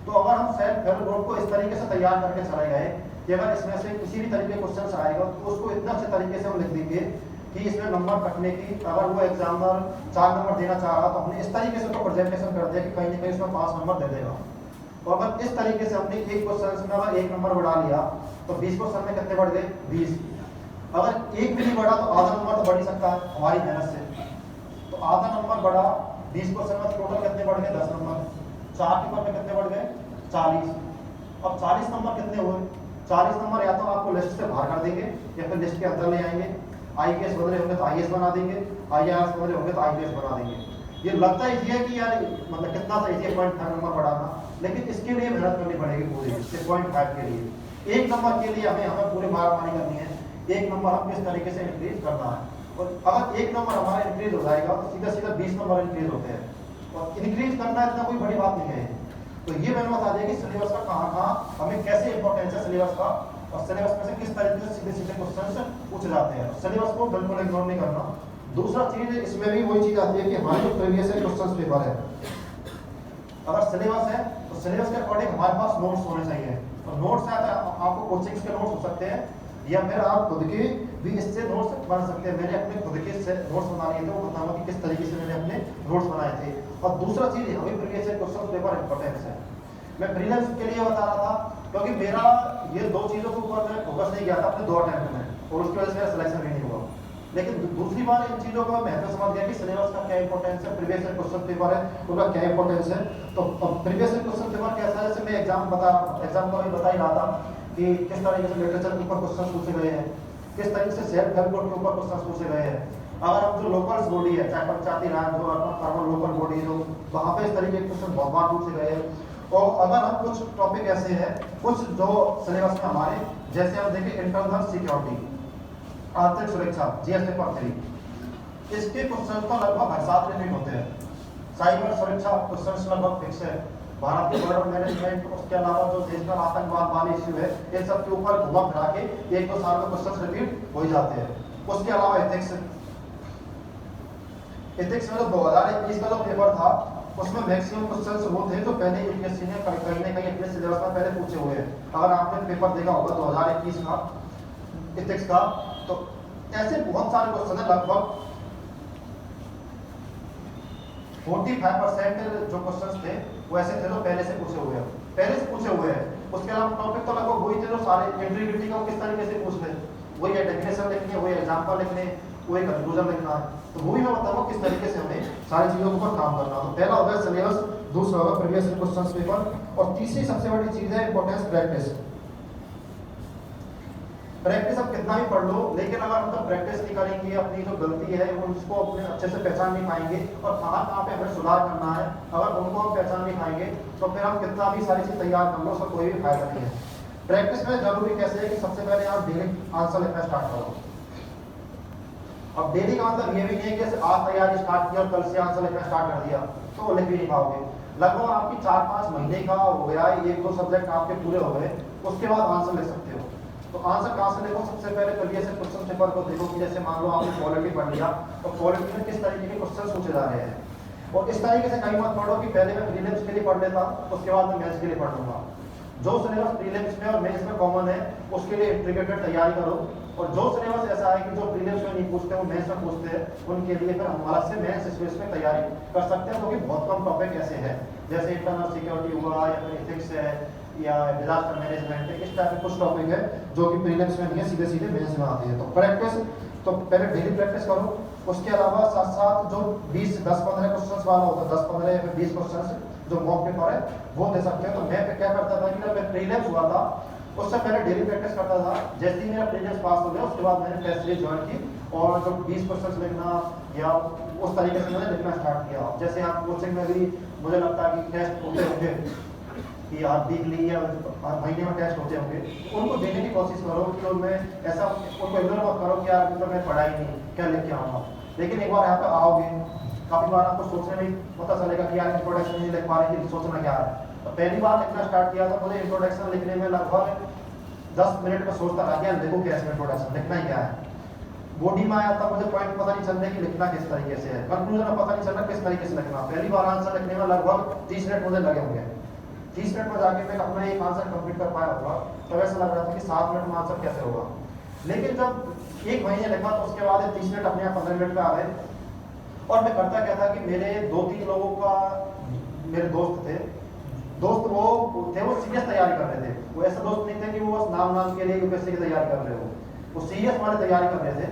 तो अगर हम सेल्फ हेल्प ग्रुप को इस तरीके से तैयार करके चले गए कि अगर इसमें से किसी भी तरीके क्वेश्चन आएगा तो उसको इतना अच्छे तरीके से हम लिख देंगे कि इसमें नंबर कटने की, अगर वो एग्जामिनर 4 नंबर देना चाह रहा तो हमने इस तरीके से उसको प्रेजेंटेशन कर दिया कि कहीं ना कहीं उसमें 5 नंबर दे देगा। तो अगर इस तरीके से हमने एक क्वेश्चन में अगर 1 नंबर बढ़ा लिया तो 20 क्वेश्चन में कितने बढ़ गए 20। अगर एक भी नहीं बढ़ा तो आधा नंबर तो बढ़ ही सकता है हमारी मेहनत से। तो आधा नंबर बढ़ा 20 क्वेश्चन में, टोटल कितने बढ़ गए 10 नंबर। 4 पेपर में कितने बढ़ गए 40। अब 40 नंबर कितने हुए? 40 नंबर या तो आपको लिस्ट से बाहर कर देंगे या फिर लिस्ट के अंदर ले आएंगे। आईपीएस बदले होंगे तो आईएएस बना देंगे, आईआरएस बदले होंगे तो आईपीएस बना देंगे। ये लगता है इजी है कि यार मतलब कितना सा इजी है 0.5 नंबर बढ़ाना, लेकिन इसके लिए मेहनत करनी पड़ेगी पूरी 0.5 के लिए। 1 नंबर के लिए हमें पूरी मारामारी करनी है। 1 नंबर हम किस तरीके से इंक्रीज करना है, और अगर 1 नंबर हमारा इंक्रीज हो जाएगा तो सीधा सीधा 20 नंबर इंक्रीज होते हैं। और इंक्रीज करना इतना कोई बड़ी बात नहीं है। तो ये मैंने बता दिया कि सिलेबस का कहाँ हमें कैसे इंपॉर्टेंस है सिलेबस का, और सिलेबस में से किस तरीके से सीधे सीधे क्वेश्चन पूछ जाते हैं। सिलेबस को बिल्कुल इग्नोर नहीं करना। दूसरा चीज इसमें भी वही चीज आती है कि हमारे जो प्रीवियस क्वेश्चन पेपर है, अगर सिलेबस है तो सिलेबस के अकॉर्डिंग हमारे पास नोट्स होने चाहिए। तो नोट्स है तो आपको कोचिंग्स के नोट्स हो सकते हैं या फिर आप खुद के भी इससे नोट्स बना सकते हैं। मैंने अपने खुद के नोट्स बना लिए थे, वो बताऊंगा कि किस तरीके से मैंने अपने नोट्स बनाए थे। और दूसरा चीज हमें प्रीवियस क्वेश्चन पेपर इंपॉर्टेंस है। मैं प्रीलिम्स के लिए बता रहा था क्योंकि मेरा ये 2 चीजों के ऊपर मैं फोकस नहीं किया था अपने 2 अटेम्प्ट में, और उसकी वजह से मेरा सिलेक्शन भी नहीं हुआ। लेकिन दूसरी बार इन चीजों को मैं महत्व समझ गया कि सिलेबस का क्या इंपॉर्टेंस है, प्रीवियस क्वेश्चन पेपर है उनका क्या इंपॉर्टेंस है। तो प्रीवियस क्वेश्चन पेपर कैसा है, जैसे मैं एग्जाम का भी बता ही रहा था कि किस तरीके से लिटरेचर के ऊपर क्वेश्चन पूछे गए हैं, किस तरीके से सेल्फ हेल्प ग्रुप के ऊपर क्वेश्चन पूछे गए हैं। अगर हम जो लोकल बॉडी है, चाहे पंचायती राज जो अर्बन लोकल बॉडी जो, वहाँ पे इस तरीके के क्वेश्चन बहुत बार पूछे गए हैं। और अगर हम कुछ टॉपिक ऐसे हैं कुछ जो सिलेबस में हमारे, जैसे हम देखें इंटरनल सिक्योरिटी, आंतरिक सुरक्षा, जीएस पेपर 3, इसके क्वेश्चन तो लगभग हर साल रिपीट होते हैं। साइबर सुरक्षा क्वेश्चन लगभग फिक्स है। भारत के बॉर्डर मैनेजमेंट, उसके अलावा जो देश का आतंकवाद वाले इश्यू है, इन सब के ऊपर घुमा फिरा के 1-2 साल में क्वेश्चन रिपीट हो ही जाते हैं। उसके अलावा एथिक्स में जो 2021 का जो पेपर था उसमें मैक्सिमम क्वेश्चंस वो थे जो पहले यूपीएससी ने कहीं ना कहीं अपने सिलेबस में पहले पूछे हुए हैं। अगर आपने पेपर देखा होगा 2021 का एथिक्स का, तो ऐसे बहुत सारे क्वेश्चन है, लगभग 45% जो क्वेश्चंस थे वो ऐसे थे जो पहले से पूछे हुए हैं। उसके अलावा टॉपिक तो लगभग वही थे जो सारे इंटीग्रिटी का किस तरीके से पूछ ले, वही है डेफिनेशन लिखनी है, वही एग्जांपल लिखने, वही कंक्लूजन लिखना है। तो वही मैं बताऊंगा किस तरीके से हमें सारी चीजों के ऊपर काम करना है। तो पहला होगा सिलेबस, दूसरा होगा प्रीवियस क्वेश्चंस पेपर, और तीसरी सबसे बड़ी चीज है इंपॉर्टेंस प्रैक्टिस। प्रैक्टिस आप कितना भी पढ़ लो, लेकिन अगर हम प्रैक्टिस नहीं करेंगे, अपनी जो गलती है वो उसको अपने अच्छे से पहचान नहीं पाएंगे और कहाँ पे हमें सुधार करना है, अगर उनको हम पहचान नहीं पाएंगे तो फिर हम कितना भी सारी चीज तैयार कर लो उसका कोई भी फायदा नहीं है। प्रैक्टिस में जरूरी कैसे है कि सबसे पहले आप डेली आंसर लिखना स्टार्ट करो। अब डेली का मतलब ये भी नहीं है कि आज तैयारी स्टार्ट किया और कल से आंसर लिखना स्टार्ट कर दिया तो लिख भी नहीं पाओगे। लगभग आपकी 4-5 महीने का हो गया, 1-2 सब्जेक्ट आपके पूरे हो गए, उसके बाद आंसर लिख सकते हो। तो आंसर कहाँ से देखो, सबसे पहले प्रीवियस क्वेश्चन पेपर को देखो कि जैसे मान लो आपने पॉलिटी पढ़ लिया तो पॉलिटी में किस तरीके के क्वेश्चन पूछे जा रहे हैं। और इस तरीके से कहीं मत पढ़ो कि पहले मैं प्रीलिम्स के लिए पढ़ लेता उसके बाद मैं मेंस के लिए पढ़ लूंगा। जो सिलेबस प्रीलिम्स में और मेंस में कॉमन है उसके लिए इंटीग्रेटेड तैयारी करो, और जो सिलेबस ऐसा है कि जो प्रीलिम्स में नहीं पूछते वो मेंस में पूछते हैं उनके लिए फिर हम अलग से मेंस स्पेस में तैयारी कर सकते हैं, क्योंकि बहुत कम टॉपिक ऐसे हैं जैसे इंटरनल सिक्योरिटी हुआ या फिर इथिक्स है या डिजास्टर मैनेजमेंट है, इस टाइप के कुछ टॉपिक है जो कि प्रीलिम्स में नहीं है, सीधे सीधे मेंस में आते हैं। तो प्रैक्टिस तो पहले डेली प्रैक्टिस करो, उसके अलावा साथ साथ जो 10-15 क्वेश्चंस वाला होता है, 10-15 या फिर 20 क्वेश्चंस जो मॉक पेपर है वो दे सकते हैं। तो मैं क्या करता था कि जब मैं प्रीलिम्स हुआ था उससे पहले डेली प्रैक्टिस करता था, जैसे ही मेरा प्रीलिम्स पास हो गया उसके बाद मैंने टेस्ट सीरीज ज्वाइन की और जो 20 क्वेश्चंस लिखना या उस तरीके से मैंने लिखना स्टार्ट किया। जैसे आप कोचिंग में भी मुझे लगता है कि टेस्ट होते होंगे कि आप वीकली या महीने में टेस्ट होते होंगे, उनको देने की कोशिश करो कि उनमें ऐसा उनको इग्नोर मत करो कि यार तो मैं पढ़ाई नहीं क्या लिख के आऊँगा। लेकिन एक बार यहाँ पे आओगे काफ़ी बार आपको सोचने में पता चलेगा कि यार इंट्रोडक्शन नहीं लिख पा रहे कि सोचना क्या है। तो पहली बार लिखना स्टार्ट किया था मुझे इंट्रोडक्शन लिखने में लगभग 10 मिनट में सोचता था कि देखो कैसे इंट्रोडक्शन लिखना ही क्या है। बॉडी में आया था मुझे पॉइंट पता नहीं चल रहा कि लिखना किस तरीके से है, कंक्लूजन में पता नहीं चल रहा किस तरीके से लिखना। पहली बार आंसर लिखने में लगभग 30 मिनट मुझे लगे होंगे। 30 मिनट में जाके मैं अपना एक आंसर कंप्लीट कर पाया होगा तो ऐसा लग रहा था कि 7 मिनट में आंसर कैसे होगा। लेकिन जब 1 महीने लिखा तो उसके बाद 30 मिनट अपने आप 15 मिनट में आ गए। और मैं करता क्या था कि मेरे 2-3 लोगों का मेरे दोस्त वो सीरियस तैयारी कर रहे थे। वो ऐसे दोस्त नहीं थे कि वो बस नाम के लिए यूपीएससी की तैयारी कर रहे हो, वो सीरियस वाले तैयारी कर रहे थे।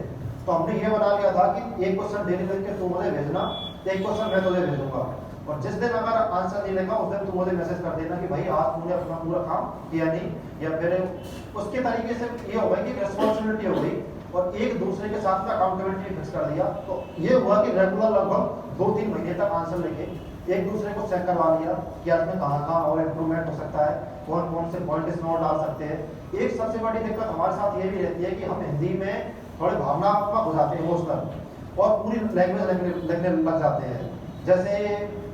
तो हमने ये बना लिया था कि एक क्वेश्चन डेली लिख के तू मुझे भेजना, एक क्वेश्चन मैं तुझे भेजूंगा, और जिस दिन अगर आंसर नहीं लिखा उस दिन तू मुझे मैसेज कर देना कि भाई आज तुमने अपना पूरा काम किया नहीं, या फिर उसके तरीके से ये होगा कि रिस्पॉन्सिबिलिटी हो गई और एक दूसरे के साथ में अकाउंटेबिलिटी फिक्स कर दिया। तो ये हुआ कि रेगुलर लगभग 2-3 महीने तक आंसर लेके एक दूसरे को चेक करवा लिया कि आज में कहाँ और इम्प्रूवमेंट हो सकता है, कौन कौन से पॉइंट इसमें और डाल सकते हैं। एक सबसे बड़ी दिक्कत हमारे साथ ये भी रहती है कि हम हिंदी में थोड़े भावनात्मक हो जाते हैं, इमोशनल, और पूरी लैंग्वेज लिखने लग जाते हैं। जैसे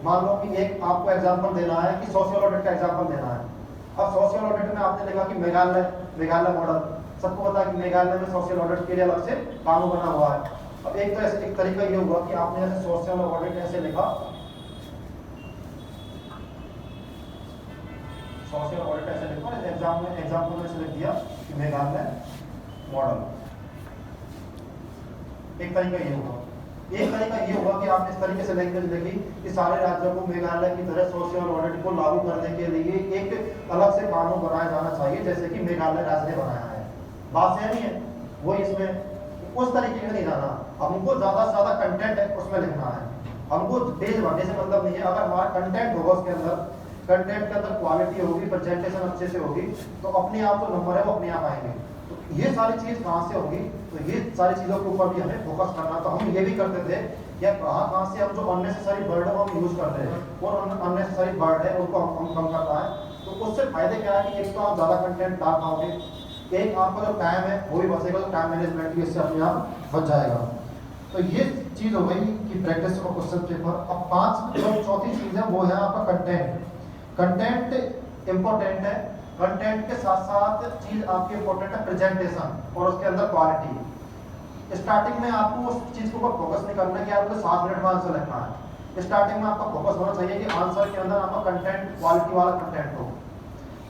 मान लो कि एक आपको एग्जाम्पल देना है कि सोशियल ऑडिट का एग्जाम्पल देना है। अब सोशियल ऑडिट में आपने लिखा कि मेघालय मॉडल, सबको पता है कि मेघालय में सोशियल ऑडिट के लिए अलग से कानून बना हुआ है। अब एक तो ऐसे एक तरीका ये हुआ कि आपने जैसे सोशियल ऑडिट ऐसे लिखा, सोशियल ऑडिट ऐसे लिखा, एग्जाम्पल में से लिख दिया कि मेघालय मॉडल। एक तरीका ये हुआ। एक तरीका ये हुआ कि आपने इस तरीके से लैंग्वेज लिखी कि सारे राज्यों को मेघालय की तरह सोशियल ऑडिट को लागू करने के लिए एक अलग से कानून बनाया जाना चाहिए जैसे कि मेघालय राज्य ने बनाया है। बात सही नहीं है वो, इसमें उस तरीके में नहीं जाना, हमको ज्यादा से ज्यादा कंटेंट है उसमें लिखना है। हमको पेज भरने से मतलब नहीं है, अगर हमारा कंटेंट होगा उसके अंदर, कंटेंट के अंदर क्वालिटी होगी, प्रेजेंटेशन अच्छे से होगी तो अपने आप जो नंबर है वो अपने आप आएंगे। तो ये सारी चीज कहाँ से होगी, तो ये सारी चीजों के ऊपर भी हमें फोकस करना। तो हम ये भी करते थे या कहाँ से हम जो अननेसेसरी वर्ड है वो हम यूज करते हैं और अननेसेसरी वर्ड है उनको हम कम करना है। तो उससे फायदे क्या है कि एक तो आप ज्यादा कंटेंट डाल पाओगे, एक आपका जो टाइम है वो भी बचेगा, तो टाइम मैनेजमेंट भी इससे अपने आप बच जाएगा। तो ये चीज हो गई कि प्रैक्टिस और क्वेश्चन पेपर। अब 5 जो चौथी चीज है वो है आपका कंटेंट। कंटेंट इंपॉर्टेंट है, कंटेंट के साथ साथ चीज आपकी इंपॉर्टेंट है प्रेजेंटेशन और उसके अंदर क्वालिटी। स्टार्टिंग में आपको उस चीज के ऊपर फोकस नहीं करना है कि आपको 7 मिनट में आंसर लिखना है। स्टार्टिंग में आपका फोकस होना चाहिए कि आंसर के अंदर आपका कंटेंट क्वालिटी वाला कंटेंट हो,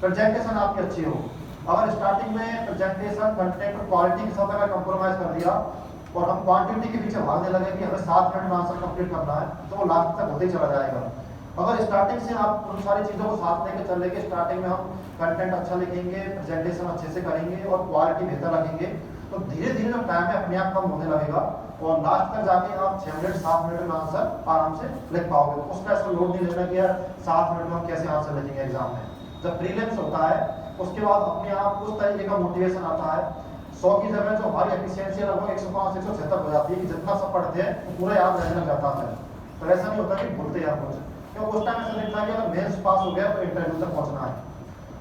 प्रेजेंटेशन आपकी अच्छी हो। अगर स्टार्टिंग में प्रेजेंटेशन कंटेंट और क्वालिटी के साथ अगर कंप्रोमाइज कर दिया और हम क्वांटिटी के पीछे भागने लगे कि हमें 7 मिनट में आंसर कंप्लीट करना है, तो वो लास्ट तक होते ही चला जाएगा। अगर स्टार्टिंग से आप उन सारी चीज़ों को साथ लेके चल लेंगे, स्टार्टिंग में हम कंटेंट अच्छा लिखेंगे, प्रेजेंटेशन अच्छे से करेंगे और क्वालिटी बेहतर रखेंगे, तो धीरे धीरे जो टाइम है अपने आप कम होने लगेगा और लास्ट तक जाके आप 6 मिनट 7 मिनट में आंसर आराम से लिख पाओगे। तो उसका ऐसा लोड नहीं लेना कि यार 7 मिनट में हम कैसे आंसर लिखेंगे एग्जाम में। जब प्रीलिम्स होता है उसके बाद अपने आप उस तरीके का मोटिवेशन आता है, 100 की जगह जो हमारी एफिशिएंसी है लगभग 105 176 हो जाती है कि जितना सब पढ़ते हैं तो पूरा याद रहने लग जाता है। तो ऐसा नहीं होता कि भूलते हैं कुछ, क्योंकि उस टाइम ऐसा दिखता है कि अगर मेंस पास हो गया तो इंटरव्यू तक पहुंचना है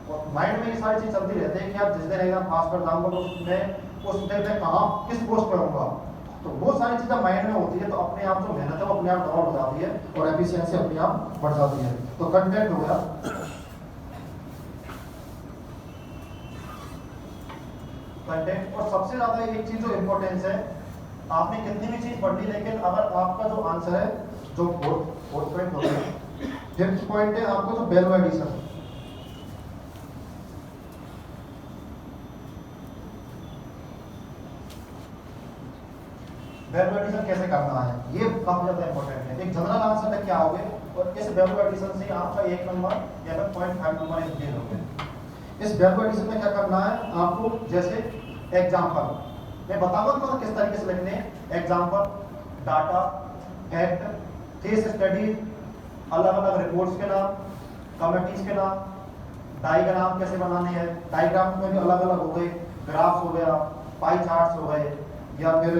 और माइंड में ये सारी चीज चलती रहती है कि आप जिस दिन एग्जाम पास कर जाऊंगा तो उस दिन मैं कहाँ किस पोस्ट पर रहूंगा। तो वो सारी चीजें माइंड में होती है तो अपने आप जो मेहनत है वो अपने आप डाउन हो जाती है और एफिशिएंसी अपने आप बढ़ जाती है। तो कंटेंट हो गया, कंटेंट। और सबसे ज्यादा एक चीज जो इंपॉर्टेंस है, आपने कितनी भी चीज पढ़ ली लेकिन अगर आपका जो आंसर है, जो फोर्थ पॉइंट होता है, फिफ्थ पॉइंट है आपको जो वैल्यू एडिशन। वैल्यू एडिशन कैसे करना है ये काफी ज्यादा इंपॉर्टेंट है। एक जनरल आंसर तक क्या आओगे और इस वैल्यू एडिशन से आपका 1 नंबर या फिर 0.5 नंबर इंक्रीज हो गए। इस वैल्यू एडिशन में क्या करना है आपको, जैसे एग्जांपल मैं बताऊंगा तो किस तरीके से लिखने हैं। Example, data, fact, case study, अलग अलग रिपोर्ट्स के नाम, कमिटीज के नाम, डायग्राम कैसे बनाने हैं, डायग्राम में भी अलग अलग हो गए, ग्राफ्स हो गया, पाई चार्ट्स हो गए, या फिर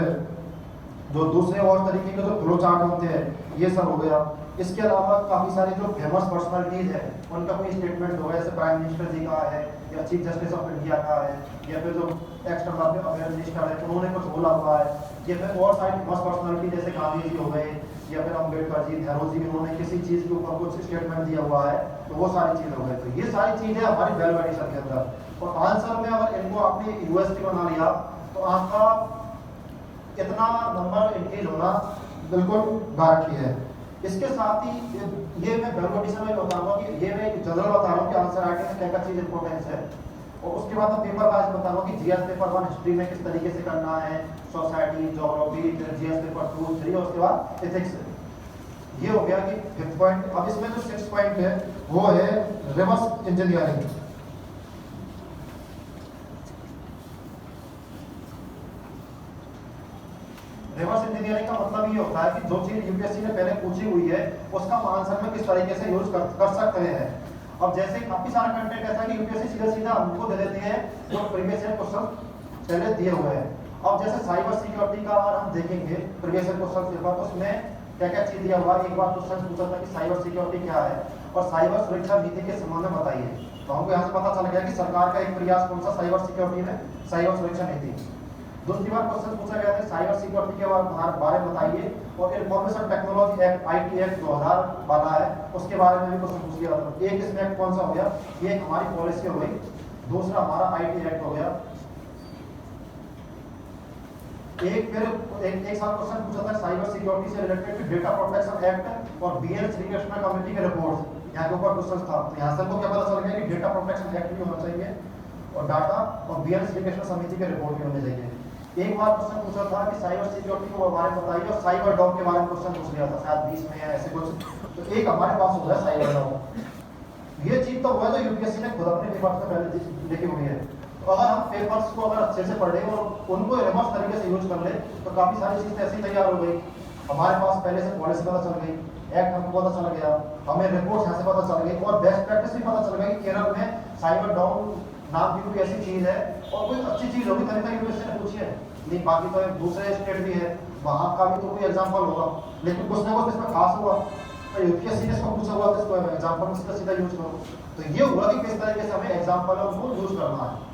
जो दूसरे और तरीके के जो फ्लो चार्ट होते हैं ये सब हो गया। इसके अलावा काफी सारे जो फेमस पर्सनालिटीज है उनका कोई स्टेटमेंट होगा, जैसे प्राइम मिनिस्टर जी का है या चीफ जस्टिस ऑफ इंडिया का है या फिर जो एक्सटर्नल अफेयर मिनिस्टर है उन्होंने कुछ बोला हुआ है, या फिर और सारी फेमस पर्सनालिटी जैसे गांधी जी हो गए या फिर अम्बेडकर जी, नेहरू जी, उन्होंने किसी चीज के ऊपर कुछ स्टेटमेंट दिया हुआ है, तो वो सारी चीजें हो गई। तो ये सारी चीजें हमारी वैल्यू एडिशन के अंदर। और आंसर में अगर इनको आपने यूएसटी बना लिया तो आपका इतना नंबर इंक्रीज होना बिल्कुल गारंटी है। इसके साथ ही ये मैं वैल्यू एडिशन में बताऊंगा कि ये मैं जनरल बता रहा हूँ कि आंसर राइटिंग में क्या क्या चीज इंपॉर्टेंस है, और उसके बाद मैं पेपर वाइज बताऊंगा कि जीएस पेपर 1 हिस्ट्री में किस तरीके से करना है, सोसाइटी, ज्योग्राफी, फिर जीएस पेपर 2 3 और उसके बाद एथिक्स। ये हो गया कि फिफ्थ पॉइंट। अब इसमें जो 6th पॉइंट है वो है रिवर्स इंजीनियरिंग। रिवर्स इंजीनियरिंग का मतलब ये होता है कि जो चीज यूपीएससी ने पहले पूछी हुई है उसका हम आंसर में किस तरीके से यूज कर सकते हैं। अब जैसे काफी सारा कंटेंट ऐसा है कि यूपीएससी सीधा सीधा हमको दे देती है जो प्रीवियस ईयर क्वेश्चन पहले दिए हुए हैं। अब जैसे साइबर सिक्योरिटी का अगर हम देखेंगे प्रीवियस ईयर क्वेश्चन पेपर, तो उसमें क्या क्या चीज दिया हुआ है। एक बार क्वेश्चन पूछा था कि साइबर सिक्योरिटी क्या है और साइबर सुरक्षा नीति के संबंध में बताइए, तो हमको यहाँ से पता चल गया कि सरकार का एक प्रयास कौन सा साइबर सिक्योरिटी में, साइबर सुरक्षा नीति। दूसरी बार क्वेश्चन पूछा गया था साइबर सिक्योरिटी के बारे में बताइए, और information technology act IT act 2000 वाला है उसके बारे में भी क्वेश्चन पूछ लिया था। एक इसमें एक्ट कौन सा हो गया, ये हमारी पॉलिसी हो गई, दूसरा हमारा आईटी एक्ट हो गया। एक साथ क्वेश्चन पूछा था साइबर सिक्योरिटी से रिलेटेड डेटा प्रोटेक्शन एक्ट और बीएन श्रीकृष्णा कमेटी के रिपोर्ट, यहाँ के ऊपर क्वेश्चन था। तो यहाँ से हमको क्या पता चल गया कि डेटा प्रोटेक्शन एक्ट भी होना चाहिए और डाटा और बीएन श्रीकृष्णा समिति के रिपोर्ट भी होने चाहिए। एक बार क्वेश्चन पूछा था कि साइबर सिक्योरिटी के बारे में बताइए और साइबर डॉग के बारे में क्वेश्चन पूछ लिया था, शायद 20 में या ऐसे कुछ। तो एक हमारे पास हो गया साइबर डॉग। ये चीज तो हुआ जो यूपीएससी ने खुद अपने पेपर से पहले लिखी हुई है। तो अगर हम पेपर्स को अगर अच्छे से पढ़े और उनको रिवर्स तरीके से यूज कर ले तो काफी सारी चीजें ऐसी तैयार हो गई। हमारे पास पहले से पॉलिसी पता चल गई, एक्ट हमको पता चल गया, हमें रिपोर्ट यहाँ से पता चल गई और बेस्ट प्रैक्टिस भी पता चल गई कि केरल में साइबर डॉग नाम की कोई ऐसी चीज है और कोई अच्छी चीज होगी तभी तक यूपीएससी ने पूछी है। नहीं बाकी तो दूसरे स्टेट भी है वहां का भी तो कोई एग्जांपल होगा, लेकिन कुछ ना कुछ इसमें खास हुआ तो यूपीएससी ने इसको पूछा हुआ तो इसको एग्जांपल में सीधा यूज करो। तो ये हुआ कि किस तरीके से हमें एग्जांपल है उसको यूज करना है।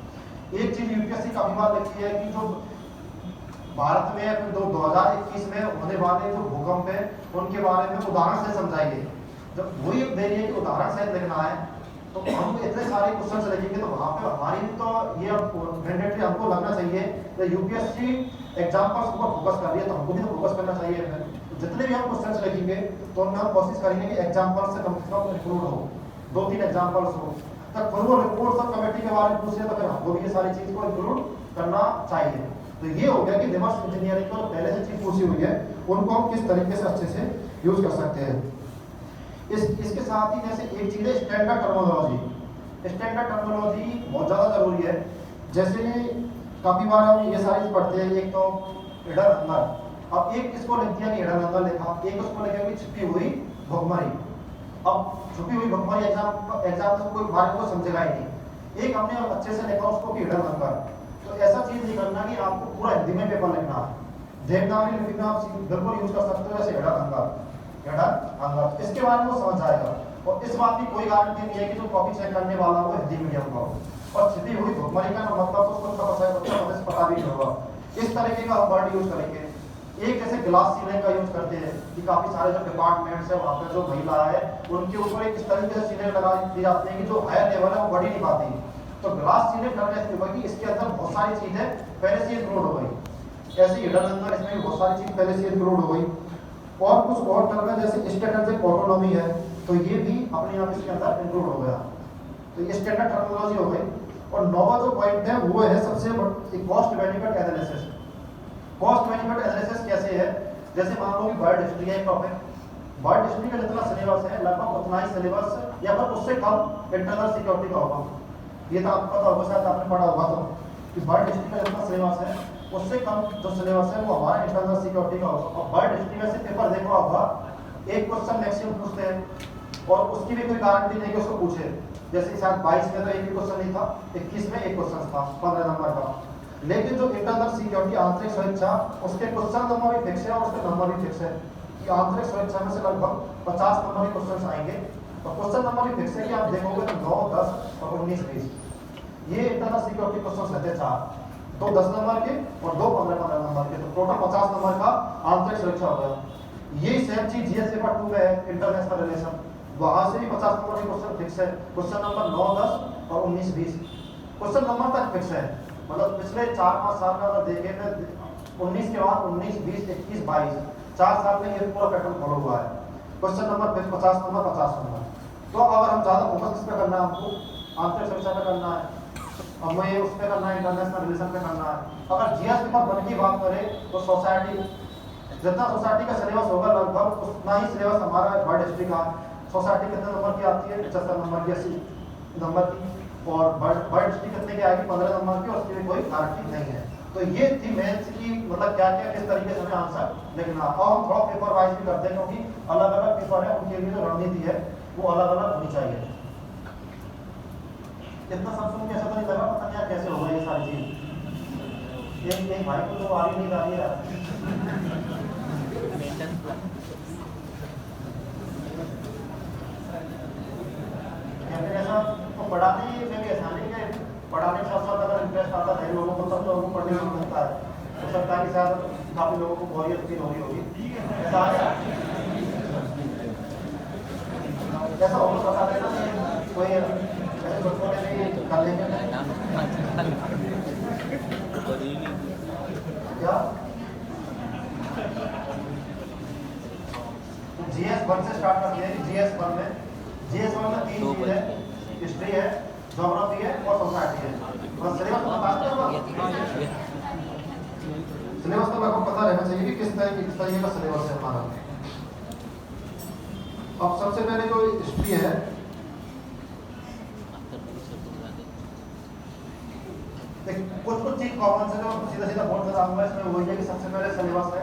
एक चीज यूपीएससी काफी बार लिखती है कि जो भारत में 2021 में होने वाले जो भूकंप है उनके बारे में उदाहरण से समझाइए। जब वही दे रही है कि उदाहरण से लिखना है तो हम इतने सारे क्वेश्चन लिखेंगे तो वहां पे हमारी भी तो ये मैंडेटरी हमको लगना चाहिए। तो यूपीएससी एग्जांपल्स पर फोकस कर रही है तो हमको भी तो फोकस करना चाहिए। तो जितने भी हम क्वेश्चन लिखेंगे तो उनमें हम कोशिश करेंगे कि एग्जांपल से कम इंक्लूड हो, 2-3 एग्जांपल्स हो। तब फिर वो रिपोर्ट्स और कमेटी के बारे में पूछे तो फिर हमको भी ये सारी चीज को इंक्लूड करना चाहिए। तो ये हो गया कि रिवर्स इंजीनियरिंग को पहले से चीज पूछी हुई है उनको हम किस तरीके से अच्छे से यूज कर सकते हैं। इसके साथ ही जैसे एक चीज है स्टैंडर्ड टर्मिनोलॉजी। स्टैंडर्ड टर्मिनोलॉजी बहुत ज़्यादा जरूरी है। जैसे काफ़ी बार हम ये सारी चीज पढ़ते हैं, एक तो इडर अंदर, अब एक इसको लिख दिया कि इडर अंदर लिखा, एक उसको लिखा कि छिपी हुई भुखमरी। अब छुपी हुई भुखमरी एग्जाम में कोई बारे को समझेगा ही नहीं। एक हमने अच्छे से लिखा उसको कि इडर अंदर, तो ऐसा चीज नहीं करना कि आपको पूरा हिंदी में पेपर लिखना है। देवनागरी लिपि में आप बिल्कुल यूज कर सकते हो, जैसे इडर अंदर, इसके बारे में वो समझ जाएगा। और इस बात की कोई गारंटी नहीं है कि जो कॉपी चेक करने वाला वो हिंदी मीडियम का हो। और छिपी हुई भुखमरी का मतलब उसको पता भी नहीं होगा। इस तरीके का हम वर्ड यूज करेंगे। एक जैसे ग्लास सीलिंग का यूज करते हैं कि काफी सारे जो डिपार्टमेंट्स है वहाँ पे जो महिला है उनके ऊपर एक इस तरीके से सीलिंग लगा दी जाती है कि जो हायर लेवल है वो बढ़ ही नहीं पाती। तो ग्लास सीलिंग करने से होगा कि इसके अंदर बहुत सारी चीजें पहले से इंक्लूड हो गई। ऐसे हिडन अंदर इसमें भी बहुत सारी चीज पहले से इंक्लूड हो गई। और कुछ और टर्म है जैसे स्ट्रेटेजिक ऑटोनॉमी है, तो ये भी अपने आप इसके अंदर इंक्लूड हो गया। तो ये स्टैंडर्ड टर्मिनोलॉजी हो गई। और नौवां जो पॉइंट है वो है सबसे cost benefit analysis. Cost benefit analysis कैसे है, जैसे मान लो कि वर्ल्ड हिस्ट्री है एक टॉपिक, वर्ल्ड हिस्ट्री का जितना सिलेबस है लगभग उतना ही सिलेबस या फिर उससे कम इंटरनल सिक्योरिटी का होगा। ये तो आपको पता होगा, शायद आपने पढ़ा होगा तो कि वर्ल्ड हिस्ट्री का जितना सिलेबस है उससे कम जो सिलेबस है वो हमारा इंटरनल सिक्योरिटी का होगा। और वर्ल्ड हिस्ट्री में से पेपर देखा होगा एक क्वेश्चन मैक्सिमम पूछते हैं और उसकी भी कोई गारंटी नहीं कि उसको पूछे। जैसे शायद 22 में तो एक भी क्वेश्चन नहीं था, 21 में एक क्वेश्चन था 15 नंबर का। लेकिन जो इंटरनल सिक्योरिटी आंतरिक सुरक्षा, उसके क्वेश्चन नंबर भी फिक्स है और उसके नंबर भी फिक्स है कि आंतरिक सुरक्षा में से लगभग 50 नंबर के क्वेश्चन आएंगे। और क्वेश्चन नंबर भी फिक्स है कि आप देखोगे तो 9, 10 और 19, 20 ये इंटरनल सिक्योरिटी क्वेश्चन रहते हैं। 4 2 10 नंबर के और 2 15 नंबर के, तो टोटल 50 नंबर का आंतरिक सुरक्षा हो गया। ये सेम चीज जीएस पेपर 2 में है, इंटरनेशनल रिलेशन, वहां से भी 50 नंबर के क्वेश्चन फिक्स है। क्वेश्चन नंबर 9, 10 और 19, 20 क्वेश्चन नंबर तक फिक्स है। मतलब पिछले 4-5 साल में अगर देखें तो 19 के बाद 19, 20, 21, 22 4 साल में ये पूरा पैटर्न फॉलो हुआ है। Question number 50 number 50 number. तो अगर हम ज्यादा फोकस किस पे करना है, हमको आंतरिक सुरक्षा पे करना है, अब मैं उस पे करना है, इंटरनेशनल रिलेशन पे करना है। अगर जीएस पेपर 1 की बात करें तो सोसाइटी, जितना सोसाइटी का सिलेबस होगा लगभग उतना ही सिलेबस हमारा वर्ल्ड हिस्ट्री का। सोसाइटी कितने नंबर की आती है, 75 नंबर की, 80 नंबर की। और वर्ल्ड हिस्ट्री कितने की आएगी, 15 नंबर की, और उसकी भी कोई गारंटी नहीं है। तो ये थी मेंस की मतलब क्या क्या किस तरीके से हमें आंसर लिखना। और हम थोड़ा पेपर वाइज भी करते हैं क्योंकि अलग अलग पेपर है, उनके लिए जो रणनीति है वो अलग अलग होनी चाहिए। इतना सब सुन के ऐसा तो नहीं लगा पता नहीं यार कैसे होगा ये सारी चीज। एक भाई को तो आ ही नहीं रही है। ऐसा तो पढ़ाने में भी ऐसा नहीं है, पढ़ाने के साथ साथ अगर इंटरेस्ट आता है लोगों को तब लोगों को पढ़ने में मिलता है। हो सकता है कि शायद काफी लोगों को बोरियत फील हो रही होगी। ऐसा हो सकता है ना कोई ऐसे बच्चों ने भी कर लेंगे क्या जीएस 1 से स्टार्ट करते हैं। जीएस 1 में 3 चीज है, हिस्ट्री है, ज्योग्राफी है और सोसाइटी है। बस सिलेबस तो बता दो, सिलेबस तो आपको पता रहना चाहिए कि किस तरीके का सिलेबस है हमारा। अब सबसे पहले जो हिस्ट्री है, कुछ चीज कॉमन से जो सीधा सीधा बोल कर आऊंगा इसमें वही है कि सबसे पहले सिलेबस है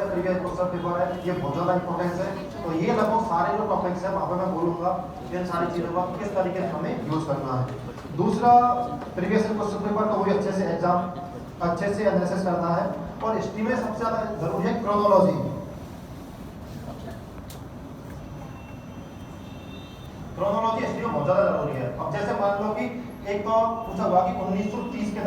प्रीवियस क्वेश्चन पेपर है, ये बहुत ज्यादा इंपॉर्टेंस है। तो ये लगभग सारे जो टॉपिक्स है वहां पर मैं बोलूंगा इन सारी चीजों का किस तरीके से हमें यूज करना है। दूसरा प्रीवियस क्वेश्चन पेपर का वही अच्छे से एग्जाम अच्छे से एनालिसिस करना है। और हिस्ट्री में सबसे ज्यादा जरूरी है क्रोनोलॉजी। क्रोनोलॉजी हिस्ट्री में बहुत ज्यादा जरूरी है। अब जैसे मान लो कि एक तो पूछा हुआ कि 1930 के